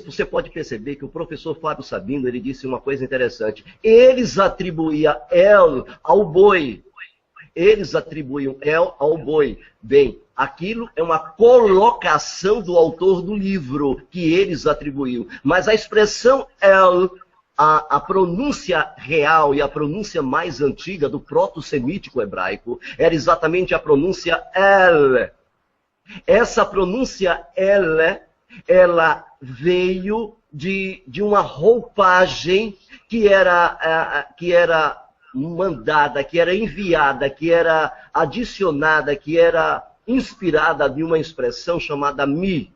você pode perceber que o professor Fábio Sabino, ele disse uma coisa interessante. Eles atribuíam El ao boi. Eles atribuíam El ao boi. Bem, aquilo é uma colocação do autor do livro que eles atribuíam. Mas a expressão El, a pronúncia real e a pronúncia mais antiga do proto-semítico hebraico era exatamente a pronúncia El. Essa pronúncia El, ela veio de uma roupagem que era mandada, que era enviada, que era adicionada, que era inspirada de uma expressão chamada mi.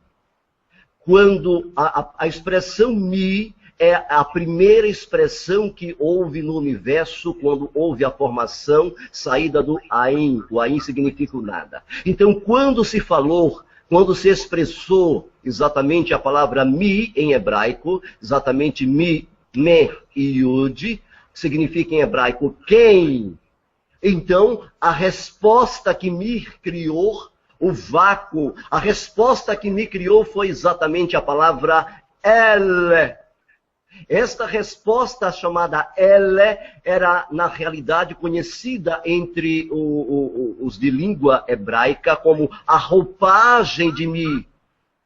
Quando a expressão mi é a primeira expressão que houve no universo quando houve a formação, saída do Ain. O Ain significa o nada. Então, quando se falou, quando se expressou exatamente a palavra mi em hebraico, exatamente mi, me e yud, significa em hebraico quem. Então, a resposta que me criou, o vácuo, a resposta que me criou foi exatamente a palavra El. Esta resposta chamada El era, na realidade, conhecida entre os de língua hebraica como a roupagem de mim.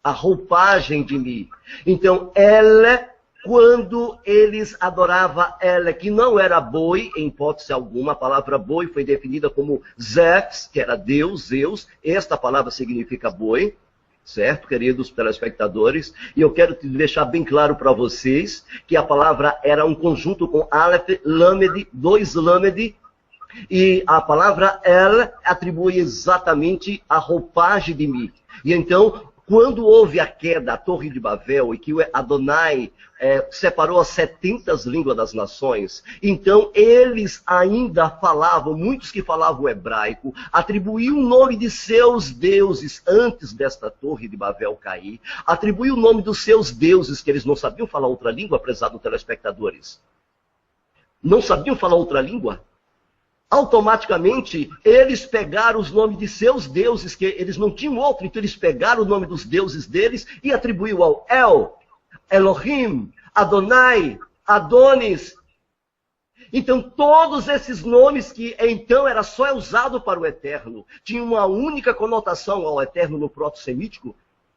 A roupagem de mim. Então, El, quando eles adoravam El, que não era boi, em hipótese alguma, a palavra boi foi definida como Zeus, que era Deus, Zeus. Esta palavra significa boi. Certo, queridos telespectadores? E eu quero deixar bem claro para vocês que a palavra era um conjunto com Aleph, Lamed, 2 Lamed, e a palavra El atribui exatamente a roupagem de mim. E então, quando houve a queda da Torre de Babel e que o Adonai separou as 70 línguas das nações, então eles ainda falavam, muitos que falavam hebraico, atribuíam o nome de seus deuses antes desta Torre de Babel cair, atribuíam o nome dos seus deuses, que eles não sabiam falar outra língua, prezados telespectadores. Não sabiam falar outra língua? Automaticamente, eles pegaram os nomes de seus deuses, que eles não tinham outro, então eles pegaram o nome dos deuses deles e atribuíram ao El, Elohim, Adonai, Adonis. Então, todos esses nomes que então era só usado para o Eterno, tinham uma única conotação ao Eterno no proto-semítico,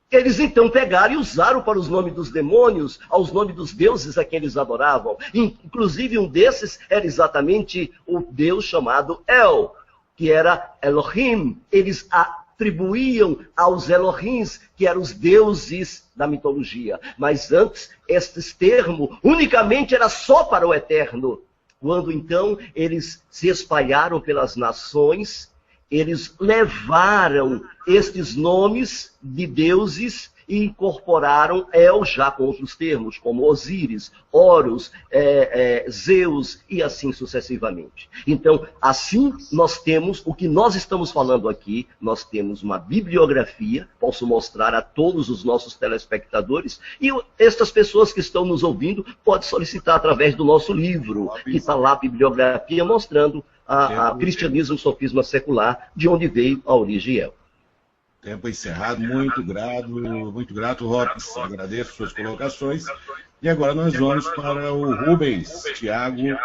eles então pegaram e usaram para os nomes dos demônios, aos nomes dos deuses a quem eles adoravam. Inclusive um desses era exatamente o Deus chamado El, que era Elohim. Eles atribuíam aos Elohims, que eram os deuses da mitologia. Mas antes, este termo unicamente era só para o Eterno. Quando então eles se espalharam pelas nações, eles levaram estes nomes de deuses e incorporaram El já com outros termos, como Osíris, Horus, Zeus e assim sucessivamente. Então, assim nós temos o que nós estamos falando aqui, nós temos uma bibliografia, posso mostrar a todos os nossos telespectadores, e estas pessoas que estão nos ouvindo podem solicitar através do nosso livro, que está lá a bibliografia mostrando a cristianismo sofisma secular, de onde veio a origem El. Tempo encerrado, muito grato, Robson, agradeço suas colocações. E agora nós vamos para o Rubens Tiago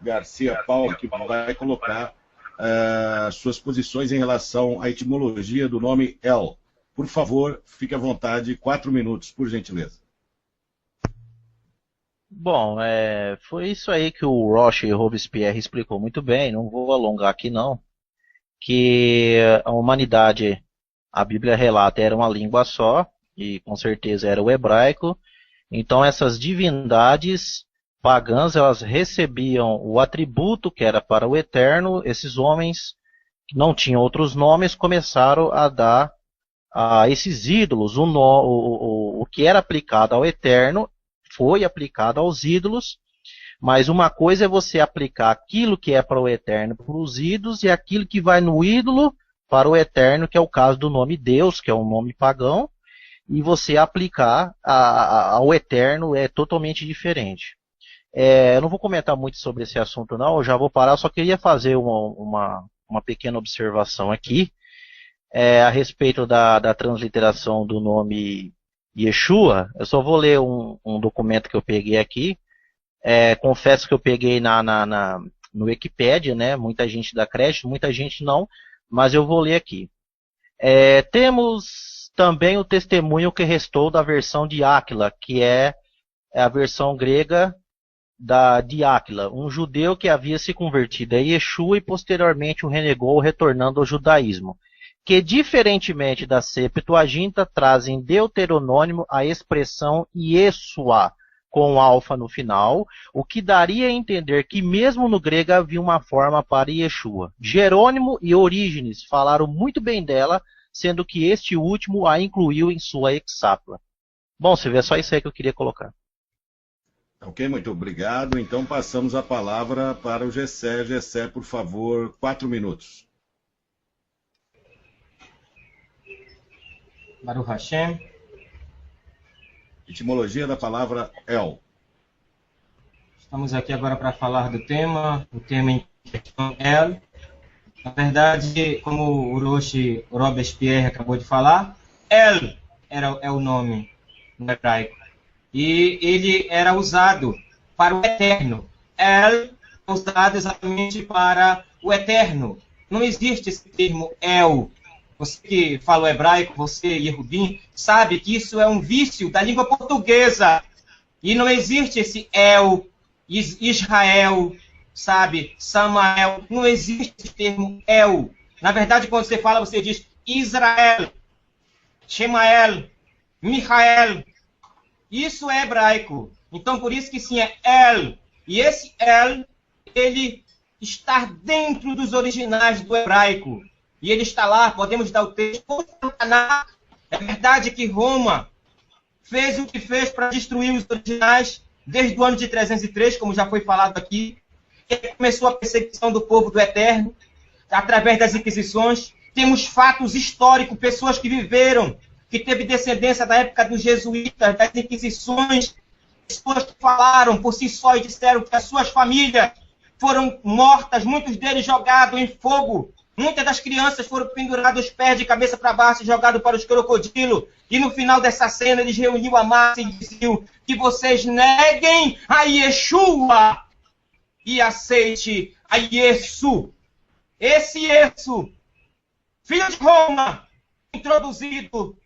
Garcia Paulo, que vai colocar suas posições em relação à etimologia do nome El. Por favor, fique à vontade, 4 minutos, por gentileza. Bom, foi isso aí que o Roche Robespierre explicou muito bem, não vou alongar aqui não, que a humanidade, a Bíblia relata, era uma língua só, e com certeza era o hebraico. Então essas divindades pagãs, elas recebiam o atributo que era para o eterno. Esses homens que não tinham outros nomes começaram a dar a esses ídolos o que era aplicado ao eterno, foi aplicado aos ídolos. Mas uma coisa é você aplicar aquilo que é para o eterno para os ídolos, e aquilo que vai no ídolo para o eterno, que é o caso do nome Deus, que é um nome pagão, e você aplicar ao eterno é totalmente diferente. Eu não vou comentar muito sobre esse assunto não, eu já vou parar, só queria fazer uma pequena observação aqui, a respeito da transliteração do nome Yeshua. Eu só vou ler um documento que eu peguei aqui, confesso que eu peguei no Wikipedia, né? Muita gente dá crédito, muita gente não, mas eu vou ler aqui. Temos também o testemunho que restou da versão de Áquila, que é a versão grega de Áquila, um judeu que havia se convertido a Yeshua e posteriormente o renegou, retornando ao judaísmo, que diferentemente da Septuaginta traz em Deuteronômio a expressão Yeshua, com alfa no final, o que daria a entender que mesmo no grego havia uma forma para Yeshua. Jerônimo e Orígenes falaram muito bem dela, sendo que este último a incluiu em sua hexápla. Bom, Silvio, é só isso aí que eu queria colocar. Ok, muito obrigado. Então passamos a palavra para o Gessé. Gessé, por favor, 4 minutos. Baruch Hashem. Etimologia da palavra El. Estamos aqui agora para falar do tema, o tema em questão El. Na verdade, como o Robespierre acabou de falar, El é o nome no hebraico. E ele era usado para o eterno. El é usado exatamente para o eterno. Não existe esse termo El. Você que fala o hebraico, você e Rubim, sabe que isso é um vício da língua portuguesa. E não existe esse El, Israel, sabe, Samael. Não existe esse termo El. Na verdade, quando você fala, você diz Israel, Shemael, Michael. Isso é hebraico. Então, por isso que sim, é El. E esse El, ele está dentro dos originais do hebraico. E ele está lá, podemos dar o texto. É verdade que Roma fez o que fez para destruir os originais desde o ano de 303, como já foi falado aqui. E começou a perseguição do povo do Eterno, através das Inquisições. Temos fatos históricos, pessoas que viveram, que teve descendência da época dos jesuítas, das Inquisições, pessoas que falaram por si só e disseram que as suas famílias foram mortas, muitos deles jogados em fogo, muitas das crianças foram penduradas os pés de cabeça para baixo e jogados para os crocodilos, e no final dessa cena eles reuniam a massa e diziam que vocês neguem a Yeshua e aceite a Yesu. Esse Yesu, filho de Roma, introduzido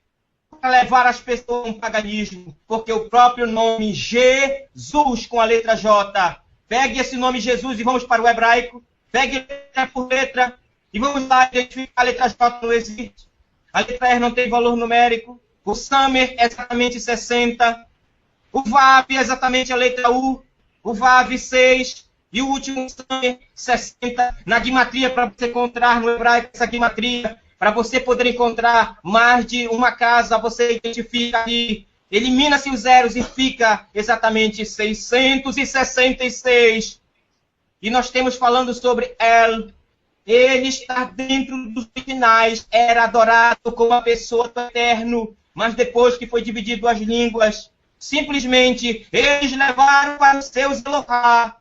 para levar as pessoas a um paganismo, porque o próprio nome Jesus, com a letra J, pegue esse nome Jesus e vamos para o hebraico, pegue letra por letra, e vamos lá identificar a letra J não existe, a letra R não tem valor numérico, o Samer é exatamente 60, o Vav é exatamente a letra U, o Vav 6, e o último Samer 60, na gimatria, para você encontrar no hebraico essa gimatria, para você poder encontrar mais de uma casa, você identifica ali, elimina-se os zeros e fica exatamente 666. E nós temos falando sobre El. Ele está dentro dos originais, era adorado como a pessoa do Eterno, mas depois que foi dividido as línguas, simplesmente eles levaram para os seus Elohá,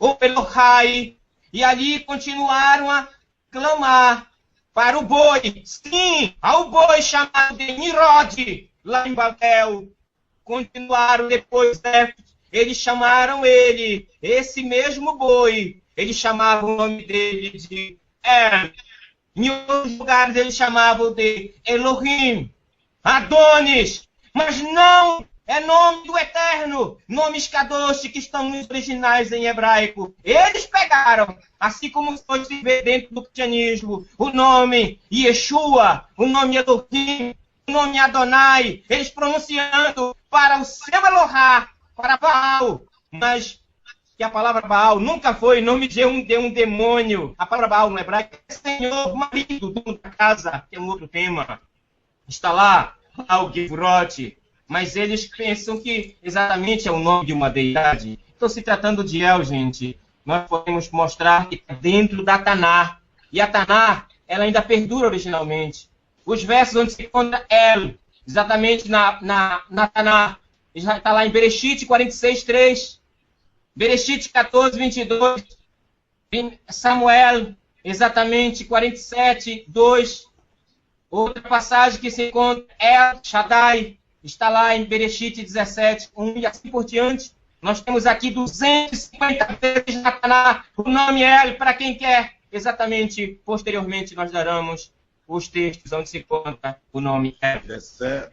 ou Elohai, e ali continuaram a clamar para o boi, sim, ao boi chamado de Nirod, lá em Babel. Continuaram depois, eles chamaram ele, esse mesmo boi, eles chamavam o nome dele de El. Em outros lugares eles chamavam de Elohim, Adonis, mas não é nome do Eterno, nomes Kadosh que estão nos originais em hebraico. Eles pegaram, assim como hoje se vê dentro do cristianismo, o nome Yeshua, o nome Elohim, o nome Adonai, eles pronunciando para o seu Elohá, para Baal, mas que a palavra Baal nunca foi nome de um demônio. A palavra Baal no hebraico é Senhor, marido, dono da casa, que é um outro tema. Está lá, Baal Gevurot. Mas eles pensam que exatamente é o nome de uma deidade. Então, se tratando de El, gente, nós podemos mostrar que está dentro da Taná. E a Taná, ela ainda perdura originalmente. Os versos onde se encontra El, exatamente na Taná, já está lá em Bereshit 46:3, Bereshit 14:22, Samuel, exatamente 47:2. Outra passagem que se encontra El Shaddai, está lá em Bereshit 17:1 e assim por diante. Nós temos aqui 250 vezes na Taná o nome El, para quem quer. Exatamente, posteriormente nós daremos os textos onde se encontra o nome El.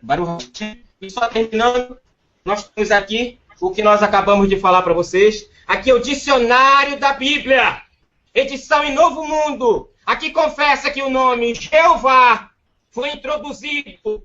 Baruch Hashem. E só terminando, nós temos aqui o que nós acabamos de falar para vocês. Aqui é o dicionário da Bíblia, edição em Novo Mundo. Aqui confessa que o nome Jeová foi introduzido por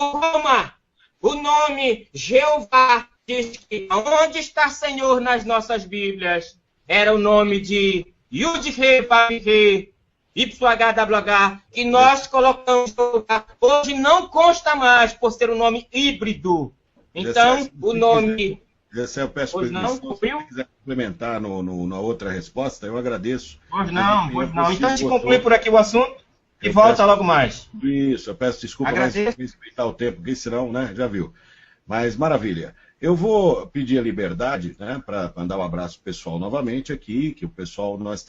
Roma. O nome Jeová diz que onde está Senhor nas nossas Bíblias era o nome de Yud-He, Vav-He, YHWH, que nós colocamos no lugar. Hoje não consta mais por ser um nome híbrido. Então, o nome... Gessé, eu peço permissão, se você quiser complementar na outra resposta, eu agradeço. Pois não. Então a gente conclui por aqui o assunto e volta logo mais. Isso, eu peço desculpa, mas respeitar o tempo, porque senão, né, já viu. Mas maravilha. Eu vou pedir a liberdade, né, para mandar um abraço pro pessoal novamente aqui, que o pessoal, nós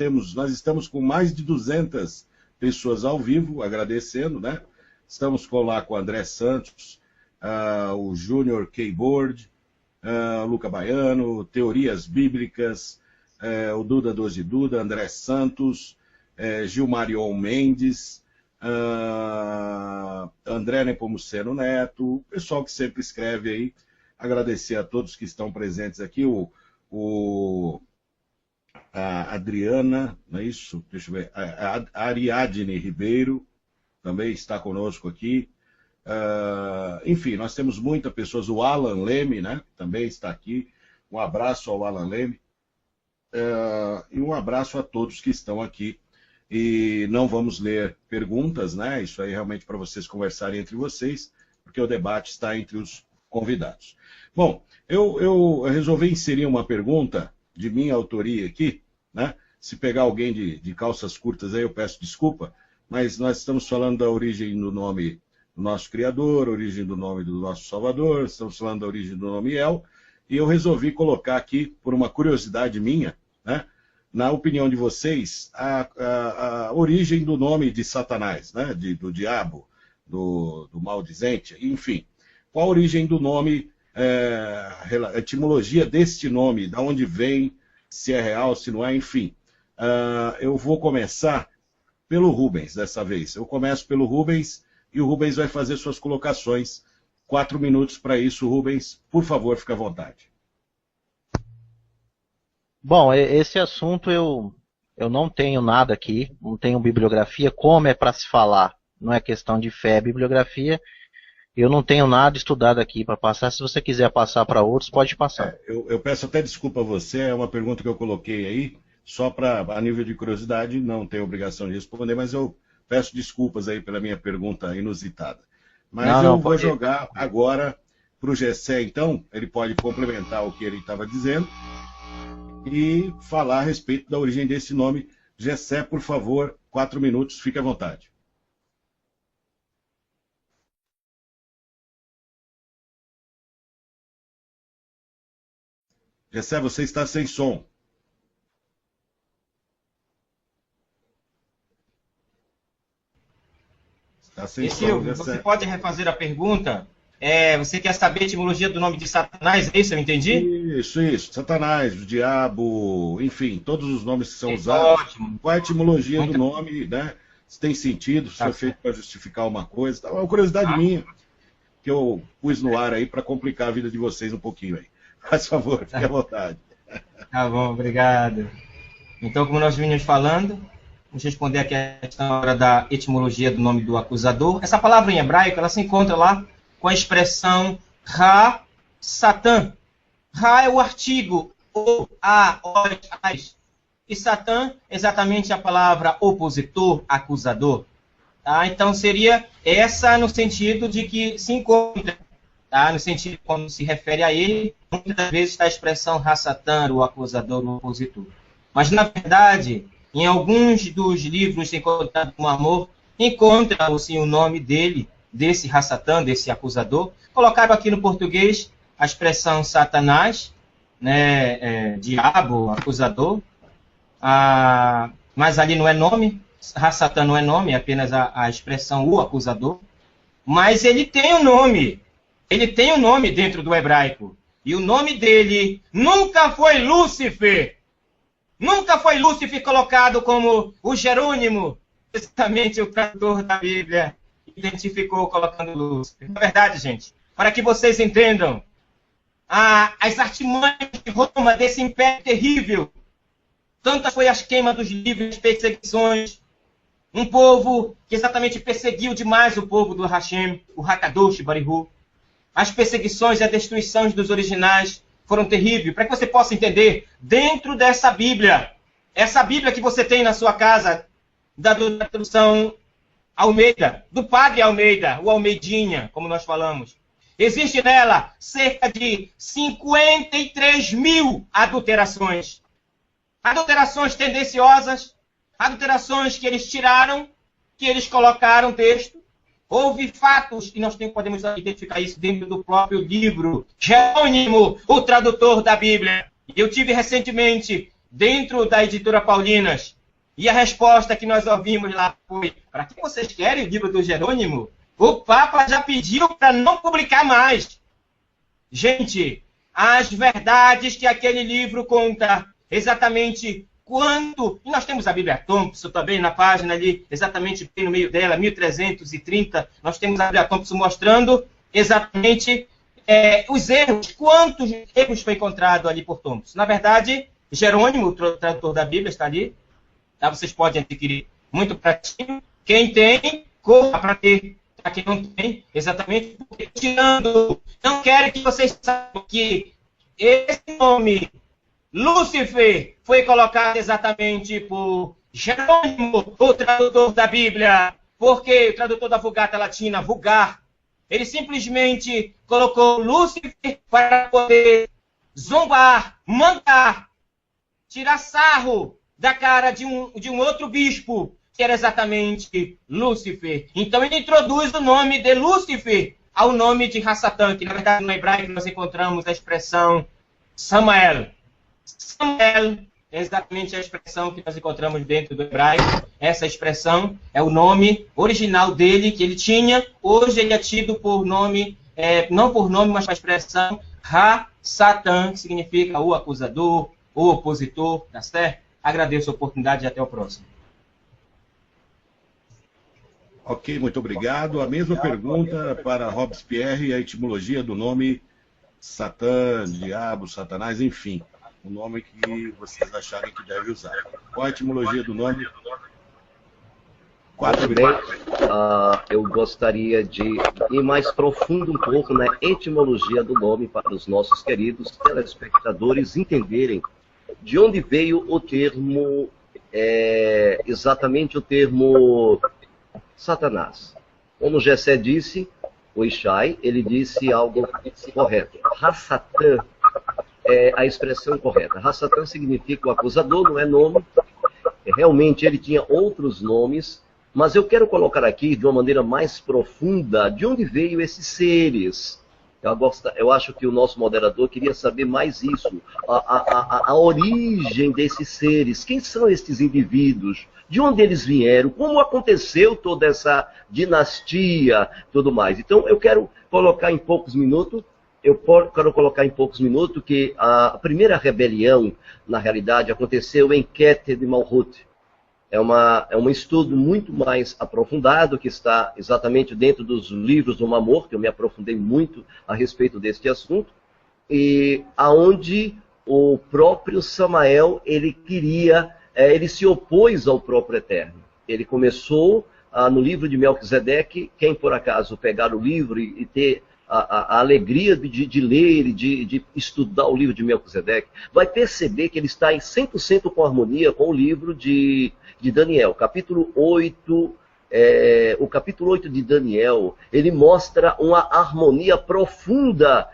estamos com mais de 200 pessoas ao vivo, agradecendo, né? Estamos lá com o André Santos, o Júnior Keyboard, Luca Baiano, Teorias Bíblicas, o Duda Doze Duda, André Santos, Gilmarion Mendes, André Nepomuceno Neto, o pessoal que sempre escreve aí. Agradecer a todos que estão presentes aqui, a Adriana, não é isso? Deixa eu ver, a Ariadne Ribeiro também está conosco aqui. Enfim, nós temos muitas pessoas, o Alan Leme, né, também está aqui. Um abraço ao Alan Leme e um abraço a todos que estão aqui. E não vamos ler perguntas, né? Isso aí realmente para vocês conversarem entre vocês, porque o debate está entre os convidados. Bom, eu resolvi inserir uma pergunta de minha autoria aqui, né? Se pegar alguém de calças curtas aí, eu peço desculpa, mas nós estamos falando da origem do nome do nosso Criador, a origem do nome do nosso Salvador, estamos falando da origem do nome El, e eu resolvi colocar aqui, por uma curiosidade minha, né? Na opinião de vocês, a origem do nome de Satanás, né? Do diabo, do maldizente, enfim. Qual a origem do nome, a etimologia deste nome, de onde vem, se é real, se não é, enfim. Eu vou começar pelo Rubens dessa vez. Eu começo pelo Rubens e o Rubens vai fazer suas colocações. 4 minutos para isso, Rubens. Por favor, fique à vontade. Bom, esse assunto eu não tenho nada aqui, não tenho bibliografia. Como é para se falar? Não é questão de fé, é bibliografia. Eu não tenho nada estudado aqui para passar. Se você quiser passar para outros, pode passar. Eu peço até desculpa a você, é uma pergunta que eu coloquei aí, só a nível de curiosidade, não tenho obrigação de responder, mas eu peço desculpas aí pela minha pergunta inusitada. Mas eu vou jogar agora para o Gessé, então, ele pode complementar o que ele estava dizendo e falar a respeito da origem desse nome. Gessé, por favor, 4 minutos, fique à vontade. Gessé, você está sem som. Está sem som, Gessé. Você pode refazer a pergunta? Você quer saber a etimologia do nome de Satanás? É isso, eu entendi? Isso. Satanás, o diabo, enfim, todos os nomes que são usados. Ótimo. Qual a etimologia do nome, né? Se tem sentido, se foi feito para justificar uma coisa. É uma curiosidade minha que eu pus no ar aí para complicar a vida de vocês um pouquinho aí. Faz favor, fique à vontade. Tá bom, obrigado. Então, como nós vínhamos falando, vamos responder aqui a questão da etimologia do nome do acusador. Essa palavra em hebraico, ela se encontra lá com a expressão Ra, Satã. Ra é o artigo, o, a, os, as. E Satã, exatamente a palavra opositor, acusador. Tá? Então, seria essa no sentido de que se encontra. Tá? No sentido, quando se refere a ele, muitas vezes está a expressão Ra-Satã, o acusador, o opositor. Mas, na verdade, em alguns dos livros encontrados no Amor, encontra-se o nome dele, desse Ra-Satã, desse acusador. Colocaram aqui no português a expressão Satanás, né, diabo, acusador. Mas ali não é nome, Ra-Satã não é nome, é apenas a expressão o acusador. Mas ele tem um nome. Ele tem um nome dentro do hebraico. E o nome dele nunca foi Lúcifer. Nunca foi Lúcifer colocado como o Jerônimo, exatamente o tradutor da Bíblia, identificou colocando Lúcifer. Na verdade, gente, para que vocês entendam, as artimanhas de Roma, desse império terrível, tantas foi as queimas dos livros, as perseguições, um povo que exatamente perseguiu demais o povo do Hashem, o Hakadosh Barihu. as perseguições e as destruições dos originais foram terríveis. Para que você possa entender, dentro dessa Bíblia, essa Bíblia que você tem na sua casa, da tradução Almeida, do Padre Almeida, o Almeidinha, como nós falamos, existe nela cerca de 53 mil adulterações. Adulterações tendenciosas, adulterações que eles tiraram, que eles colocaram texto. Houve fatos, e nós podemos identificar isso dentro do próprio livro. Jerônimo, o tradutor da Bíblia. Eu tive recentemente, dentro da editora Paulinas, e a resposta que nós ouvimos lá foi: para que vocês querem o livro do Jerônimo? O Papa já pediu para não publicar mais. Gente, as verdades que aquele livro conta, exatamente quanto... E nós temos a Bíblia Thompson também na página ali, exatamente no meio dela, 1330, nós temos a Bíblia Thompson mostrando exatamente os erros, quantos erros foi encontrado ali por Thompson. Na verdade, Jerônimo, o tradutor da Bíblia, está ali. Tá? Vocês podem adquirir muito pratinho. Quem tem, corra para ter. Para quem não tem, exatamente, porque tirando, não quero que vocês saibam que esse nome, Lúcifer, foi colocado exatamente por Jerônimo, o tradutor da Bíblia, porque o tradutor da Vulgata Latina, vulgar, ele simplesmente colocou Lúcifer para poder zombar, mandar, tirar sarro da cara de um outro bispo, que era exatamente Lúcifer. Então ele introduz o nome de Lúcifer ao nome de Hassatan, que na verdade no hebraico nós encontramos a expressão Samael. Samael é exatamente a expressão que nós encontramos dentro do hebraico. Essa expressão é o nome original dele, que ele tinha. Hoje ele é tido por nome, não por nome, mas com a expressão Ha-Satan, que significa o acusador, o opositor, tá certo? Agradeço a oportunidade e até o próximo. Ok, muito obrigado. A mesma pergunta para Robespierre, a etimologia do nome Satã, Diabo, Satanás, enfim. O nome que vocês acharem que deve usar. Qual a etimologia do nome? Muito bem. Eu gostaria de ir mais profundo um pouco na etimologia do nome para os nossos queridos telespectadores entenderem de onde veio o termo, exatamente o termo Satanás. Como Gessé disse, o Ishai, ele disse algo correto. Hassatan é a expressão correta. Hassatan significa o acusador, não é nome. Realmente ele tinha outros nomes, mas eu quero colocar aqui de uma maneira mais profunda de onde veio esses seres. Eu acho que o nosso moderador queria saber mais isso, a origem desses seres, quem são esses indivíduos, de onde eles vieram, como aconteceu toda essa dinastia, tudo mais. Então eu quero colocar em poucos minutos, que a primeira rebelião, na realidade, aconteceu em Keter de Malhut. É um estudo muito mais aprofundado, que está exatamente dentro dos livros do Mamor, que eu me aprofundei muito a respeito deste assunto, e aonde o próprio Samael, ele se opôs ao próprio Eterno. Ele começou no livro de Melquisedeque. Quem por acaso pegar o livro e ter a alegria de ler e de estudar o livro de Melquisedeque, vai perceber que ele está em 100% com harmonia com o livro de Daniel. Capítulo 8, o capítulo 8 de Daniel, ele mostra uma harmonia profunda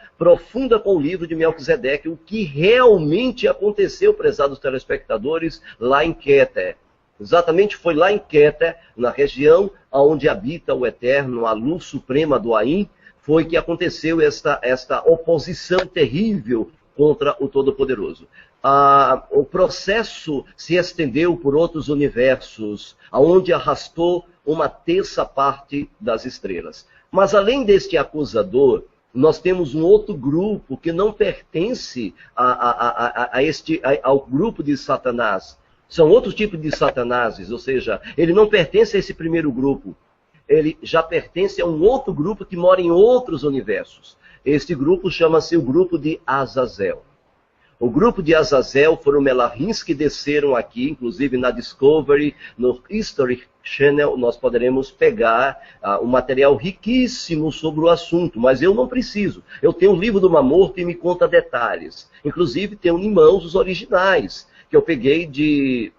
com o livro de Melquisedeque, o que realmente aconteceu, prezados telespectadores, lá em Keter. Exatamente foi lá em Keter, na região onde habita o Eterno, a luz suprema do Aim, foi que aconteceu esta oposição terrível contra o Todo-Poderoso. O processo se estendeu por outros universos, onde arrastou uma terça parte das estrelas. Mas além deste acusador, nós temos um outro grupo que não pertence ao grupo de Satanás. São outros tipos de Satanáses, ou seja, ele não pertence a esse primeiro grupo. Ele já pertence a um outro grupo que mora em outros universos. Este grupo chama-se o grupo de Azazel. O grupo de Azazel foram Melahins que desceram aqui, inclusive na Discovery, no History Channel, nós poderemos pegar um material riquíssimo sobre o assunto, mas eu não preciso. Eu tenho o livro do Mamor que me conta detalhes. Inclusive, tenho em mãos os originais, que eu peguei de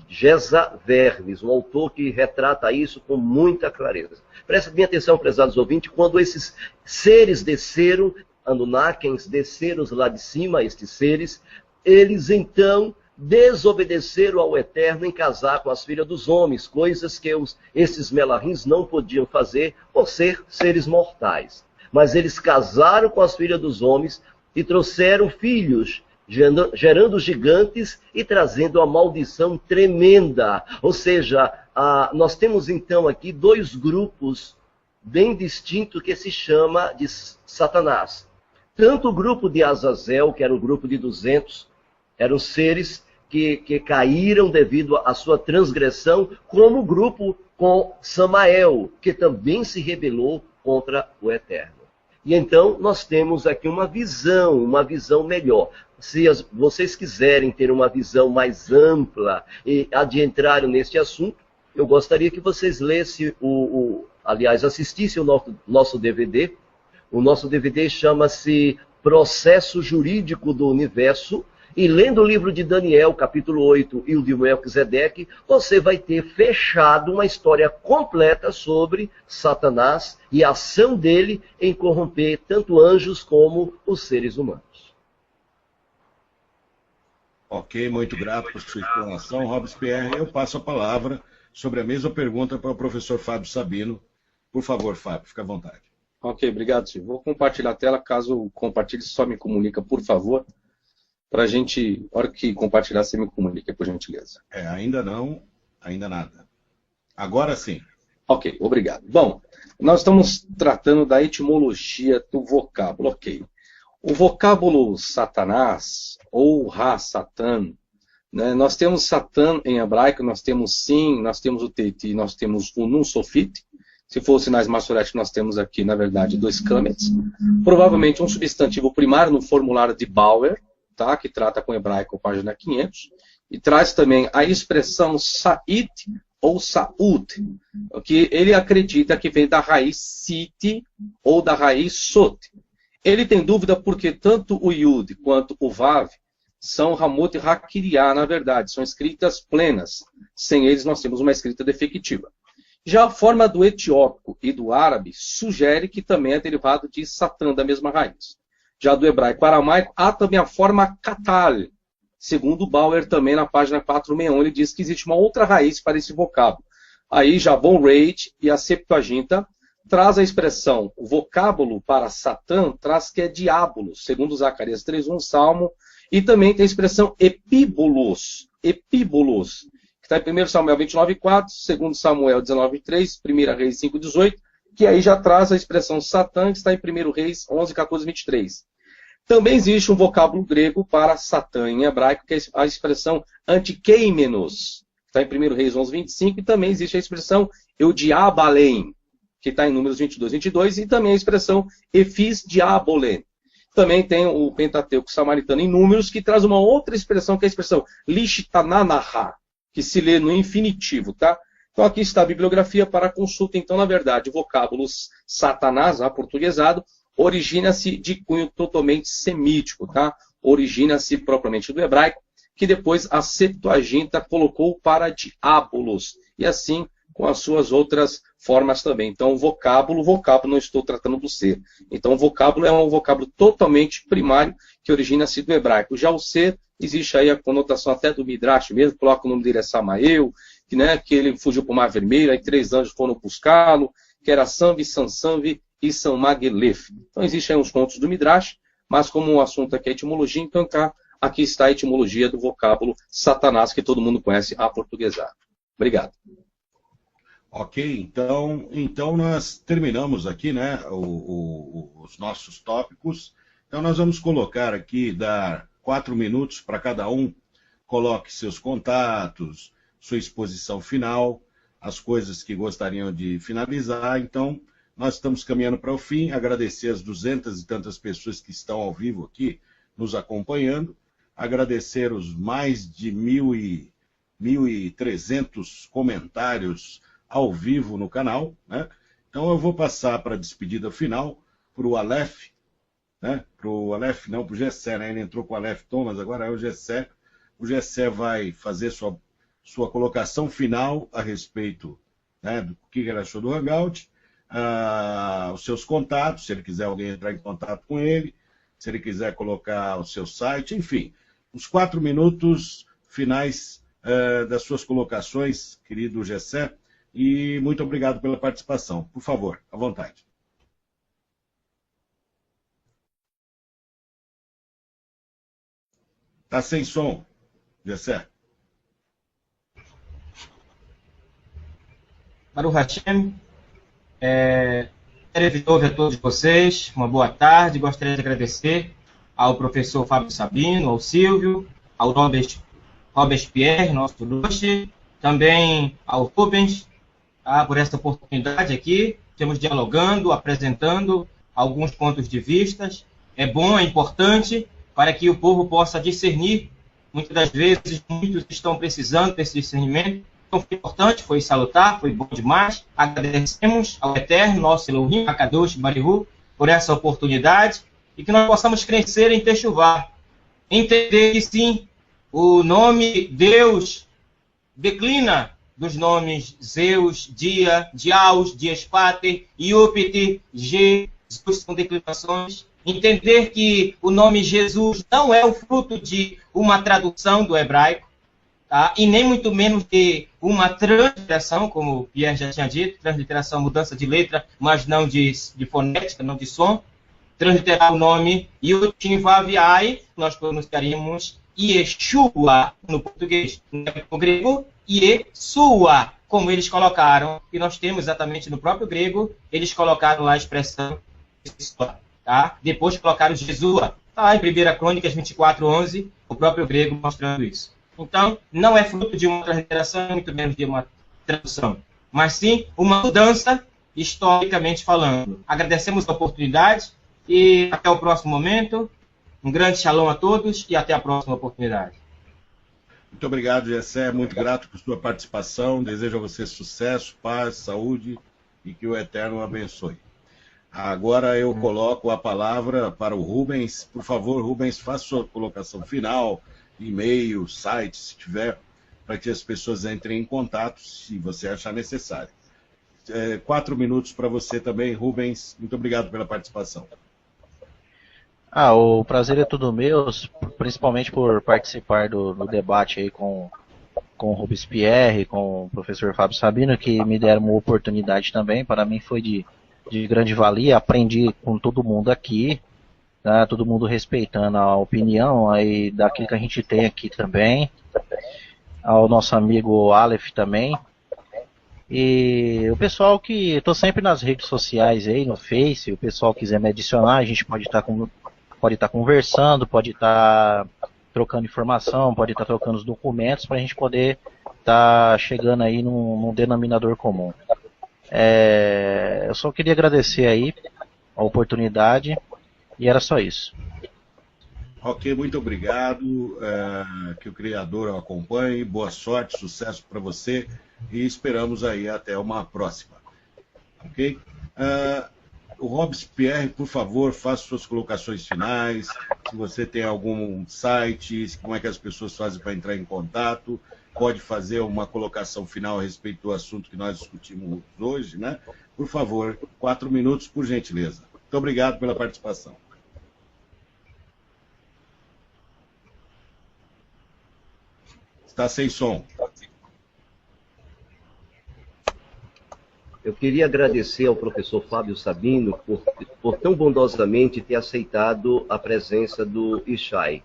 Geza Vermes, um autor que retrata isso com muita clareza. Presta bem atenção, prezados ouvintes, quando esses seres desceram, Anunnakins desceram lá de cima, estes seres, eles então desobedeceram ao Eterno em casar com as filhas dos homens, coisas que esses Melahins não podiam fazer por ser seres mortais. Mas eles casaram com as filhas dos homens e trouxeram filhos, gerando gigantes e trazendo uma maldição tremenda. Ou seja, nós temos então aqui dois grupos bem distintos que se chama de Satanás. Tanto o grupo de Azazel, que era um grupo de 200, eram seres que caíram devido à sua transgressão, como o grupo com Samael, que também se rebelou contra o Eterno. E então nós temos aqui uma visão melhor. Se vocês quiserem ter uma visão mais ampla e adentrarem neste assunto, eu gostaria que vocês lessem, aliás, assistissem o nosso DVD. O nosso DVD chama-se Processo Jurídico do Universo. E lendo o livro de Daniel, capítulo 8, e o de Melquisedeque, você vai ter fechado uma história completa sobre Satanás e a ação dele em corromper tanto anjos como os seres humanos. Ok, muito grato por sua explanação, Robespierre. Eu passo a palavra sobre a mesma pergunta para o professor Fábio Sabino. Por favor, Fábio, fique à vontade. Ok, obrigado, Silvio. Vou compartilhar a tela. Caso compartilhe, só me comunica, por favor. Para a gente, na hora que compartilhar, você me comunica, por gentileza. Ainda não, ainda nada. Agora sim. Ok, obrigado. Bom, nós estamos tratando da etimologia do vocábulo. Ok. O vocábulo Satanás, ou Ra-Satan, né, nós temos Satan em hebraico, nós temos Sim, nós temos o Teiti, nós temos o Nun Sofit. Se for os sinais maçoréticos, nós temos aqui, na verdade, 2 câmeras. Provavelmente um substantivo primário no formulário de Bauer, tá, que trata com hebraico, página 500. E traz também a expressão Sa'it ou Sa'ud, que ele acredita que vem da raiz Siti ou da raiz Sot. Ele tem dúvida porque tanto o Yud quanto o Vav são Ramot e Hakiriá, na verdade, são escritas plenas. Sem eles, nós temos uma escrita defectiva. Já a forma do etiópico e do árabe sugere que também é derivado de Satã, da mesma raiz. Já do hebraico aramaico, há também a forma Katal. Segundo Bauer, também na página 461, ele diz que existe uma outra raiz para esse vocábulo. Aí, Jabon Reid e a Septuaginta traz a expressão, o vocábulo para Satã traz que é diabolos, segundo Zacarias 3.1, Salmo, e também tem a expressão epíbolos, que está em 1 Samuel 29.4, 2 Samuel 19.3, 1 Reis 5.18, que aí já traz a expressão Satã, que está em 1 Reis 11.14.23. Também existe um vocábulo grego para Satã em hebraico, que é a expressão antikeimenos, que está em 1 Reis 11.25, e também existe a expressão eudiabalém, que está em Números 22.22, e também a expressão efis diabolém. Também tem o Pentateuco samaritano em Números, que traz uma outra expressão, que é a expressão lishtananaha, que se lê no infinitivo, tá? Então aqui está a bibliografia para consulta. Então, na verdade, o vocábulo Satanás, aportuguesado, origina-se de cunho totalmente semítico, tá? Origina-se propriamente do hebraico, que depois a Septuaginta colocou para diabolos, e assim com as suas outras formas também. Então, o vocábulo não estou tratando do ser. Então, o vocábulo é um vocábulo totalmente primário, que origina-se do hebraico. Já o ser, existe aí a conotação até do Midrash mesmo, coloca o nome dele é Samael, que ele fugiu para o Mar Vermelho, aí 3 anjos foram buscá-lo, que era Sanvi, Sansanvi e San Magelef. Então, existem aí uns contos do Midrash, mas como o assunto aqui é etimologia, então aqui está a etimologia do vocábulo Satanás, que todo mundo conhece aportuguesado. Obrigado. Ok, então nós terminamos aqui, né, os nossos tópicos. Então nós vamos colocar aqui, dar 4 minutos para cada um, coloque seus contatos, sua exposição final, as coisas que gostariam de finalizar. Então nós estamos caminhando para o fim, agradecer as 200 e tantas pessoas que estão ao vivo aqui nos acompanhando, agradecer os mais de 1.300 comentários ao vivo no canal, né? Então eu vou passar para a despedida final para o Aleph, né? Para o Aleph, não, para o Gessé, né? Ele entrou com o Aleph Thomas, agora é o Gessé. O Gessé vai fazer sua colocação final a respeito, né, do que ele achou do Hangout, os seus contatos, se ele quiser alguém entrar em contato com ele, se ele quiser colocar o seu site, enfim, os 4 minutos finais das suas colocações, querido Gessé, e muito obrigado pela participação. Por favor, à vontade. Está sem som, Gessé. Baruch Hashem, a todos vocês, uma boa tarde. Gostaria de agradecer ao professor Fábio Sabino, ao Silvio, ao Robespierre, nosso Luxe, também ao Rubens, por esta oportunidade aqui. Estamos dialogando, apresentando alguns pontos de vista. É bom, é importante, para que o povo possa discernir. Muitas das vezes, muitos estão precisando desse discernimento. Então foi importante, foi salutar, foi bom demais. Agradecemos ao Eterno, nosso Elohim, Akadosh Barihu, por essa oportunidade e que nós possamos crescer em Techuvá. Entender que sim, o nome Deus declina dos nomes Zeus, Dia, Diaus, Dias Pater, Iúpiter, Jesus, são declinações. Entender que o nome Jesus não é o fruto de uma tradução do hebraico, tá? E nem muito menos de uma transliteração, como o Pierre já tinha dito, transliteração, mudança de letra, mas não de fonética, não de som. Transliterar o nome Yutim Vav Ai, nós pronunciaríamos Yeshua no português. No grego, Yeshua, como eles colocaram, e nós temos exatamente no próprio grego, eles colocaram lá a expressão Yeshua, tá? Depois colocaram Jesua, tá? Em 1 Crônicas 24:11, o próprio grego mostrando isso. Então, não é fruto de uma transliteração, muito menos de uma tradução, mas sim uma mudança historicamente falando. Agradecemos a oportunidade e até o próximo momento. Um grande shalom a todos e até a próxima oportunidade. Muito obrigado, Gessé. Muito grato por sua participação. Desejo a você sucesso, paz, saúde e que o Eterno o abençoe. Agora eu coloco a palavra para o Rubens. Por favor, Rubens, faça sua colocação final, e-mail, site, se tiver, para que as pessoas entrem em contato, se você achar necessário. 4 minutos para você também, Rubens. Muito obrigado pela participação. O prazer é todo meu, principalmente por participar do debate aí com o Robespierre, com o professor Fábio Sabino, que me deram uma oportunidade também. Para mim foi de grande valia. Aprendi com todo mundo aqui, tá? Todo mundo respeitando a opinião aí daquilo que a gente tem aqui também. Ao nosso amigo Aleph também. E o pessoal que... Estou sempre nas redes sociais aí, no Face, o pessoal quiser me adicionar, a gente pode estar conversando, pode estar trocando informação, pode estar trocando os documentos para a gente poder estar chegando aí num denominador comum. Eu só queria agradecer aí a oportunidade e era só isso. Ok, muito obrigado, que o Criador o acompanhe, boa sorte, sucesso para você e esperamos aí até uma próxima. Ok? O Robespierre, por favor, faça suas colocações finais, se você tem algum site, como é que as pessoas fazem para entrar em contato, pode fazer uma colocação final a respeito do assunto que nós discutimos hoje, né? Por favor, 4 minutos, por gentileza. Muito obrigado pela participação. Está sem som. Eu queria agradecer ao professor Fábio Sabino por tão bondosamente ter aceitado a presença do Ishai,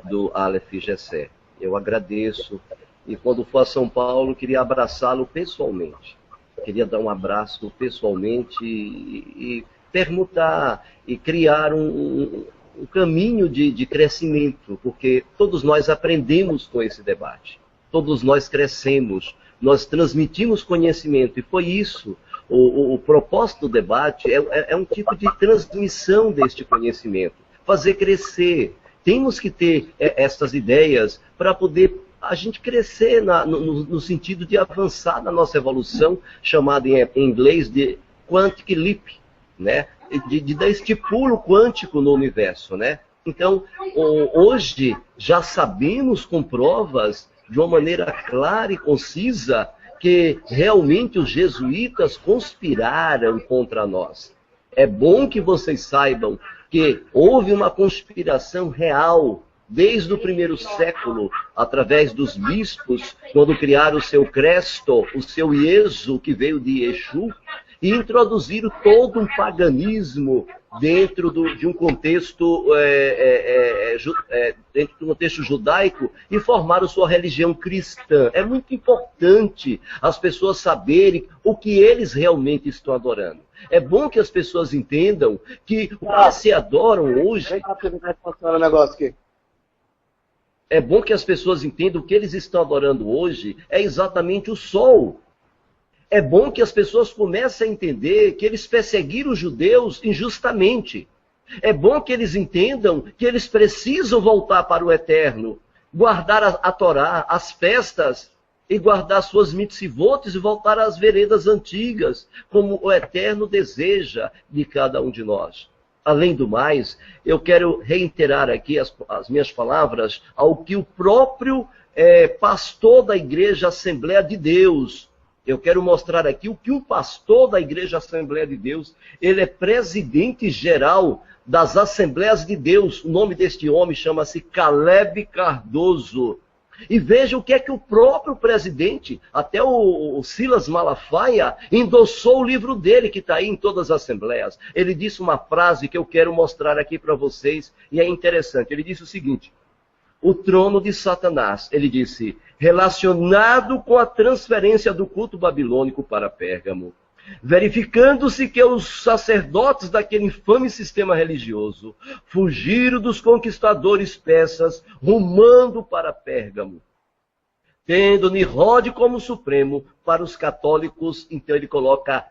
do Aleph Gessé. Eu agradeço. E quando for a São Paulo, queria abraçá-lo pessoalmente. Queria dar um abraço pessoalmente e permutar e criar um caminho de crescimento, porque todos nós aprendemos com esse debate. Todos nós crescemos, nós transmitimos conhecimento, e foi isso. O propósito do debate é um tipo de transmissão deste conhecimento, fazer crescer, temos que ter essas ideias para poder a gente crescer no sentido de avançar na nossa evolução, chamada em inglês de quantic leap, né? De dar este pulo quântico no universo, né? Então, hoje já sabemos com provas, de uma maneira clara e concisa, que realmente os jesuítas conspiraram contra nós. É bom que vocês saibam que houve uma conspiração real desde o primeiro século, através dos bispos, quando criaram o seu Cresto, o seu Ieso, que veio de Exu, e introduziram todo um paganismo dentro de um contexto, dentro do contexto judaico, e formaram sua religião cristã. É muito importante as pessoas saberem o que eles realmente estão adorando. É bom que as pessoas entendam que o que se adoram hoje... o negócio aqui. É bom que as pessoas entendam que o que eles estão adorando hoje é exatamente o sol. É bom que as pessoas comecem a entender que eles perseguiram os judeus injustamente. É bom que eles entendam que eles precisam voltar para o eterno, guardar a Torá, as festas, e guardar suas mitzvot e voltar às veredas antigas, como o eterno deseja de cada um de nós. Além do mais, eu quero reiterar aqui as minhas palavras ao que o próprio pastor da Igreja Assembleia de Deus, eu quero mostrar aqui o que o pastor da Igreja Assembleia de Deus, ele é presidente geral das Assembleias de Deus. O nome deste homem chama-se Caleb Cardoso. E veja o que é que o próprio presidente, até o Silas Malafaia, endossou o livro dele, que está aí em todas as assembleias. Ele disse uma frase que eu quero mostrar aqui para vocês, e é interessante. Ele disse o seguinte: o trono de Satanás, ele disse, relacionado com a transferência do culto babilônico para Pérgamo, verificando-se que os sacerdotes daquele infame sistema religioso fugiram dos conquistadores persas, rumando para Pérgamo, tendo Nimrod como supremo. Para os católicos, então ele coloca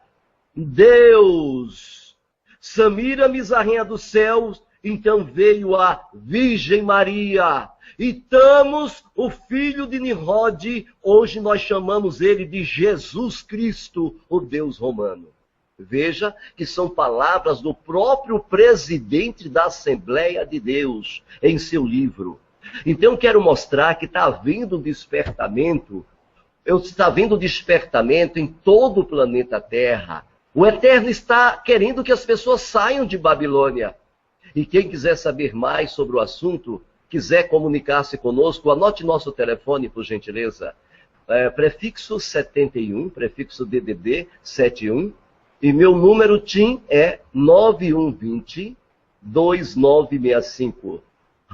Deus. Samiramis, a rainha dos céus, então veio a Virgem Maria. E Tamos, o filho de Nimrod, hoje nós chamamos ele de Jesus Cristo, o Deus romano. Veja que são palavras do próprio presidente da Assembleia de Deus, em seu livro. Então quero mostrar que está havendo um despertamento, está havendo um despertamento em todo o planeta Terra. O Eterno está querendo que as pessoas saiam de Babilônia. E quem quiser saber mais sobre o assunto, quiser comunicar-se conosco, anote nosso telefone, por gentileza. Prefixo 71, prefixo DDD 71. E meu número TIM é 9120-2965.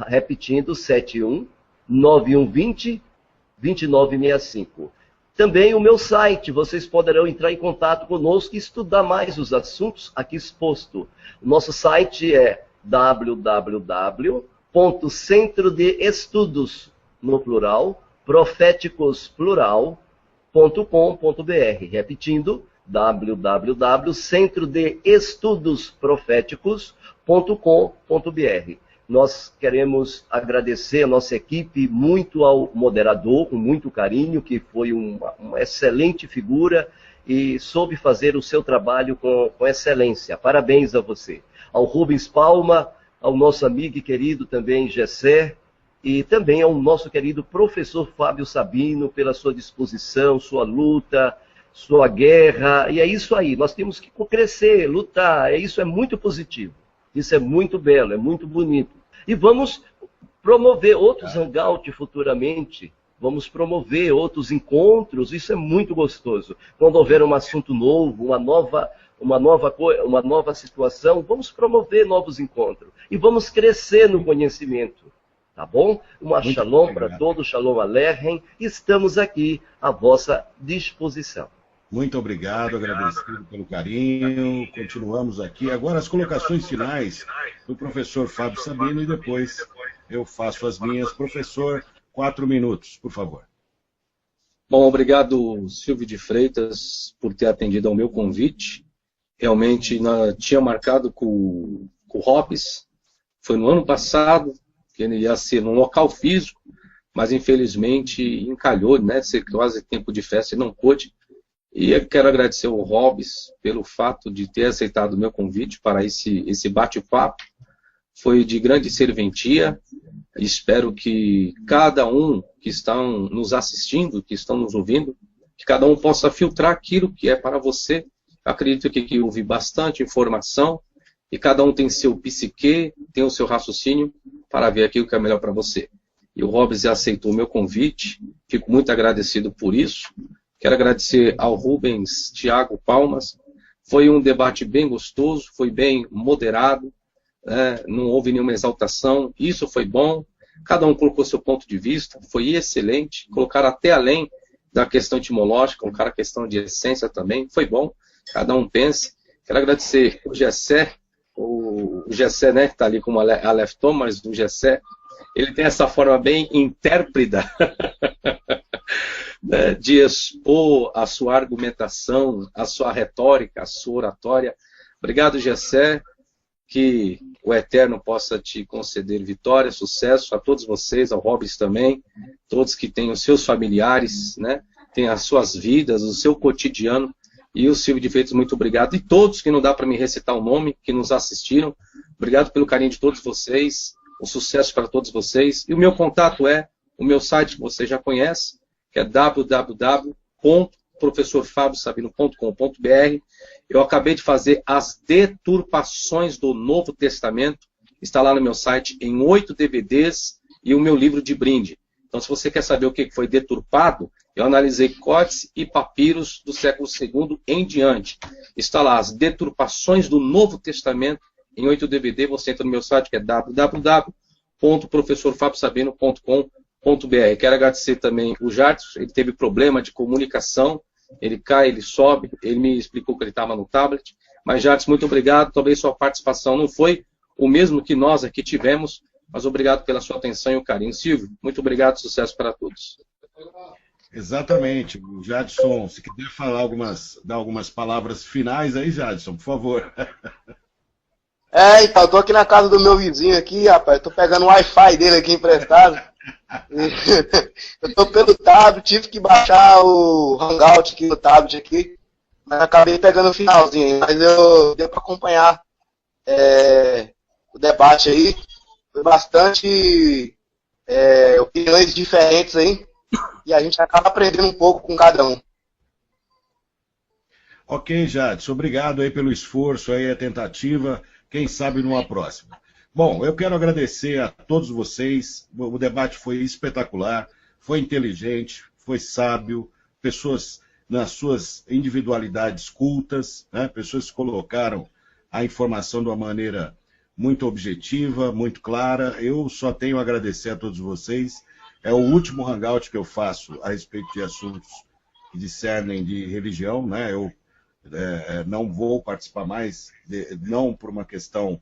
Repetindo, 71 9120-2965. Também o meu site, vocês poderão entrar em contato conosco e estudar mais os assuntos aqui expostos. O nosso site é www.centro de estudos, no plural, proféticosplural.com.br. Repetindo, www.centrodeestudosproféticos.com.br. Nós queremos agradecer a nossa equipe muito ao moderador, com muito carinho, que foi uma excelente figura e soube fazer o seu trabalho com excelência. Parabéns a você. Ao Rubens Palma, ao nosso amigo e querido também Gessé, e também ao nosso querido professor Fábio Sabino, pela sua disposição, sua luta, sua guerra. E é isso aí, nós temos que crescer, lutar, isso é muito positivo, isso é muito belo, é muito bonito. E vamos promover outros hangouts futuramente, vamos promover outros encontros, isso é muito gostoso. Quando houver um assunto novo, uma nova situação, vamos promover novos encontros. E vamos crescer no conhecimento, tá bom? Uma shalom para todos, shalom aleichem, estamos aqui à vossa disposição. Muito obrigado, agradecido pelo carinho. Continuamos aqui. Agora as colocações finais do professor Fábio Sabino e depois eu faço as minhas. Professor, 4 minutos, por favor. Bom, obrigado, Silvio de Freitas, por ter atendido ao meu convite. Realmente, tinha marcado com o Hobbes, foi no ano passado que ele ia ser num local físico, mas infelizmente encalhou, né? Ser quase tempo de festa e não pôde. E eu quero agradecer ao Robes pelo fato de ter aceitado o meu convite para esse bate-papo. Foi de grande serventia. Espero que cada um que está nos assistindo, que estão nos ouvindo, que cada um possa filtrar aquilo que é para você. Acredito que aqui houve bastante informação e cada um tem seu psique, tem o seu raciocínio para ver aquilo que é melhor para você. E o Robes aceitou o meu convite, fico muito agradecido por isso. Quero agradecer ao Rubens Thiago Palmas. Foi um debate bem gostoso, foi bem moderado, né? Não houve nenhuma exaltação, isso foi bom. Cada um colocou seu ponto de vista, foi excelente. Colocaram até além da questão etimológica, colocaram a questão de essência também, foi bom. Cada um pense. Quero agradecer o Gessé, né, que está ali como Aleph Thomas, do Gessé. Ele tem essa forma bem intérprida de expor a sua argumentação, a sua retórica, a sua oratória. Obrigado, Gessé. Que o Eterno possa te conceder vitória, sucesso a todos vocês, ao Robes também, todos que têm os seus familiares, né, têm as suas vidas, o seu cotidiano. E o Silvio de Freitas, muito obrigado. E todos que não dá para me recitar o nome, que nos assistiram, obrigado pelo carinho de todos vocês, um sucesso para todos vocês. E o meu contato é o meu site, que você já conhece, que é www.professorfabiosabino.com.br. Eu acabei de fazer as deturpações do Novo Testamento, está lá no meu site em 8 DVDs e o meu livro de brinde. Então, se você quer saber o que foi deturpado, eu analisei códices e papiros do século II em diante. Está lá, as deturpações do Novo Testamento em 8 DVD. Você entra no meu site, que é www.professorfabiosabino.com.br. Quero agradecer também o Jardim, ele teve problema de comunicação, ele cai, ele sobe, ele me explicou que ele estava no tablet. Mas, Jardim, muito obrigado. Talvez sua participação não foi o mesmo que nós aqui tivemos, mas obrigado pela sua atenção e o carinho. Silvio, muito obrigado, sucesso para todos. Exatamente. Jadson, se quiser falar dar algumas palavras finais aí, Jadson, por favor. Então, eu tô aqui na casa do meu vizinho aqui, rapaz, eu tô pegando o Wi-Fi dele aqui emprestado. Eu tô pelo tablet, tive que baixar o Hangout aqui no tablet aqui, mas acabei pegando o finalzinho aí, mas deu para acompanhar o debate aí. Foi bastante opiniões diferentes aí, e a gente acaba aprendendo um pouco com cada um. Ok, Jadson, obrigado aí pelo esforço aí, a tentativa, quem sabe numa próxima. Bom, eu quero agradecer a todos vocês, o debate foi espetacular, foi inteligente, foi sábio, pessoas nas suas individualidades cultas, né, pessoas que colocaram a informação de uma maneira muito objetiva, muito clara. Eu só tenho a agradecer a todos vocês. É o último hangout que eu faço a respeito de assuntos que discernem de religião, né? Eu não vou participar mais, não por uma questão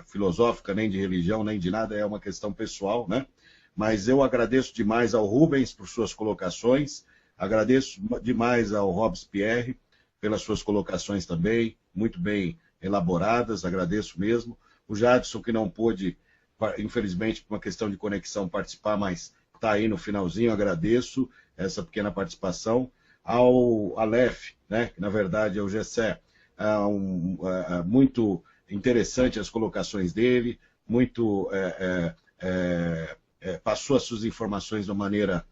filosófica, nem de religião, nem de nada, é uma questão pessoal, né? Mas eu agradeço demais ao Rubens por suas colocações, agradeço demais ao Robespierre pelas suas colocações também, muito bem elaboradas, agradeço mesmo. O Jadson, que não pôde, infelizmente, por uma questão de conexão, participar, mas está aí no finalzinho, agradeço essa pequena participação. Ao Aleph, né, que na verdade é o Gessé, muito interessante as colocações dele, muito passou as suas informações de uma maneira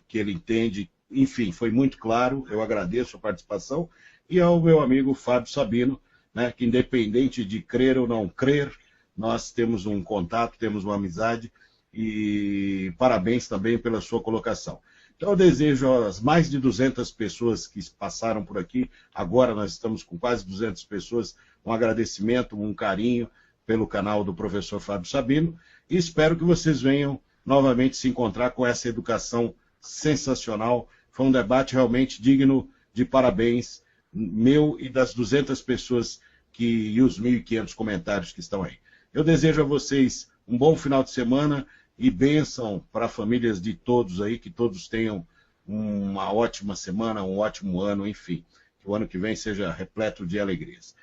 que ele entende, enfim, foi muito claro, eu agradeço a participação. E ao meu amigo Fábio Sabino, né, que independente de crer ou não crer, nós temos um contato, temos uma amizade, e parabéns também pela sua colocação. Então eu desejo às mais de 200 pessoas que passaram por aqui, agora nós estamos com quase 200 pessoas, um agradecimento, um carinho pelo canal do professor Fábio Sabino, e espero que vocês venham novamente se encontrar com essa educação sensacional. Foi um debate realmente digno de parabéns, meu e das 200 pessoas e os 1.500 comentários que estão aí. Eu desejo a vocês um bom final de semana e bênção para famílias de todos aí, que todos tenham uma ótima semana, um ótimo ano, enfim. Que o ano que vem seja repleto de alegrias.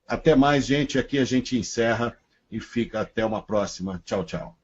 Até mais, gente. Aqui a gente encerra e fica até uma próxima. Tchau, tchau.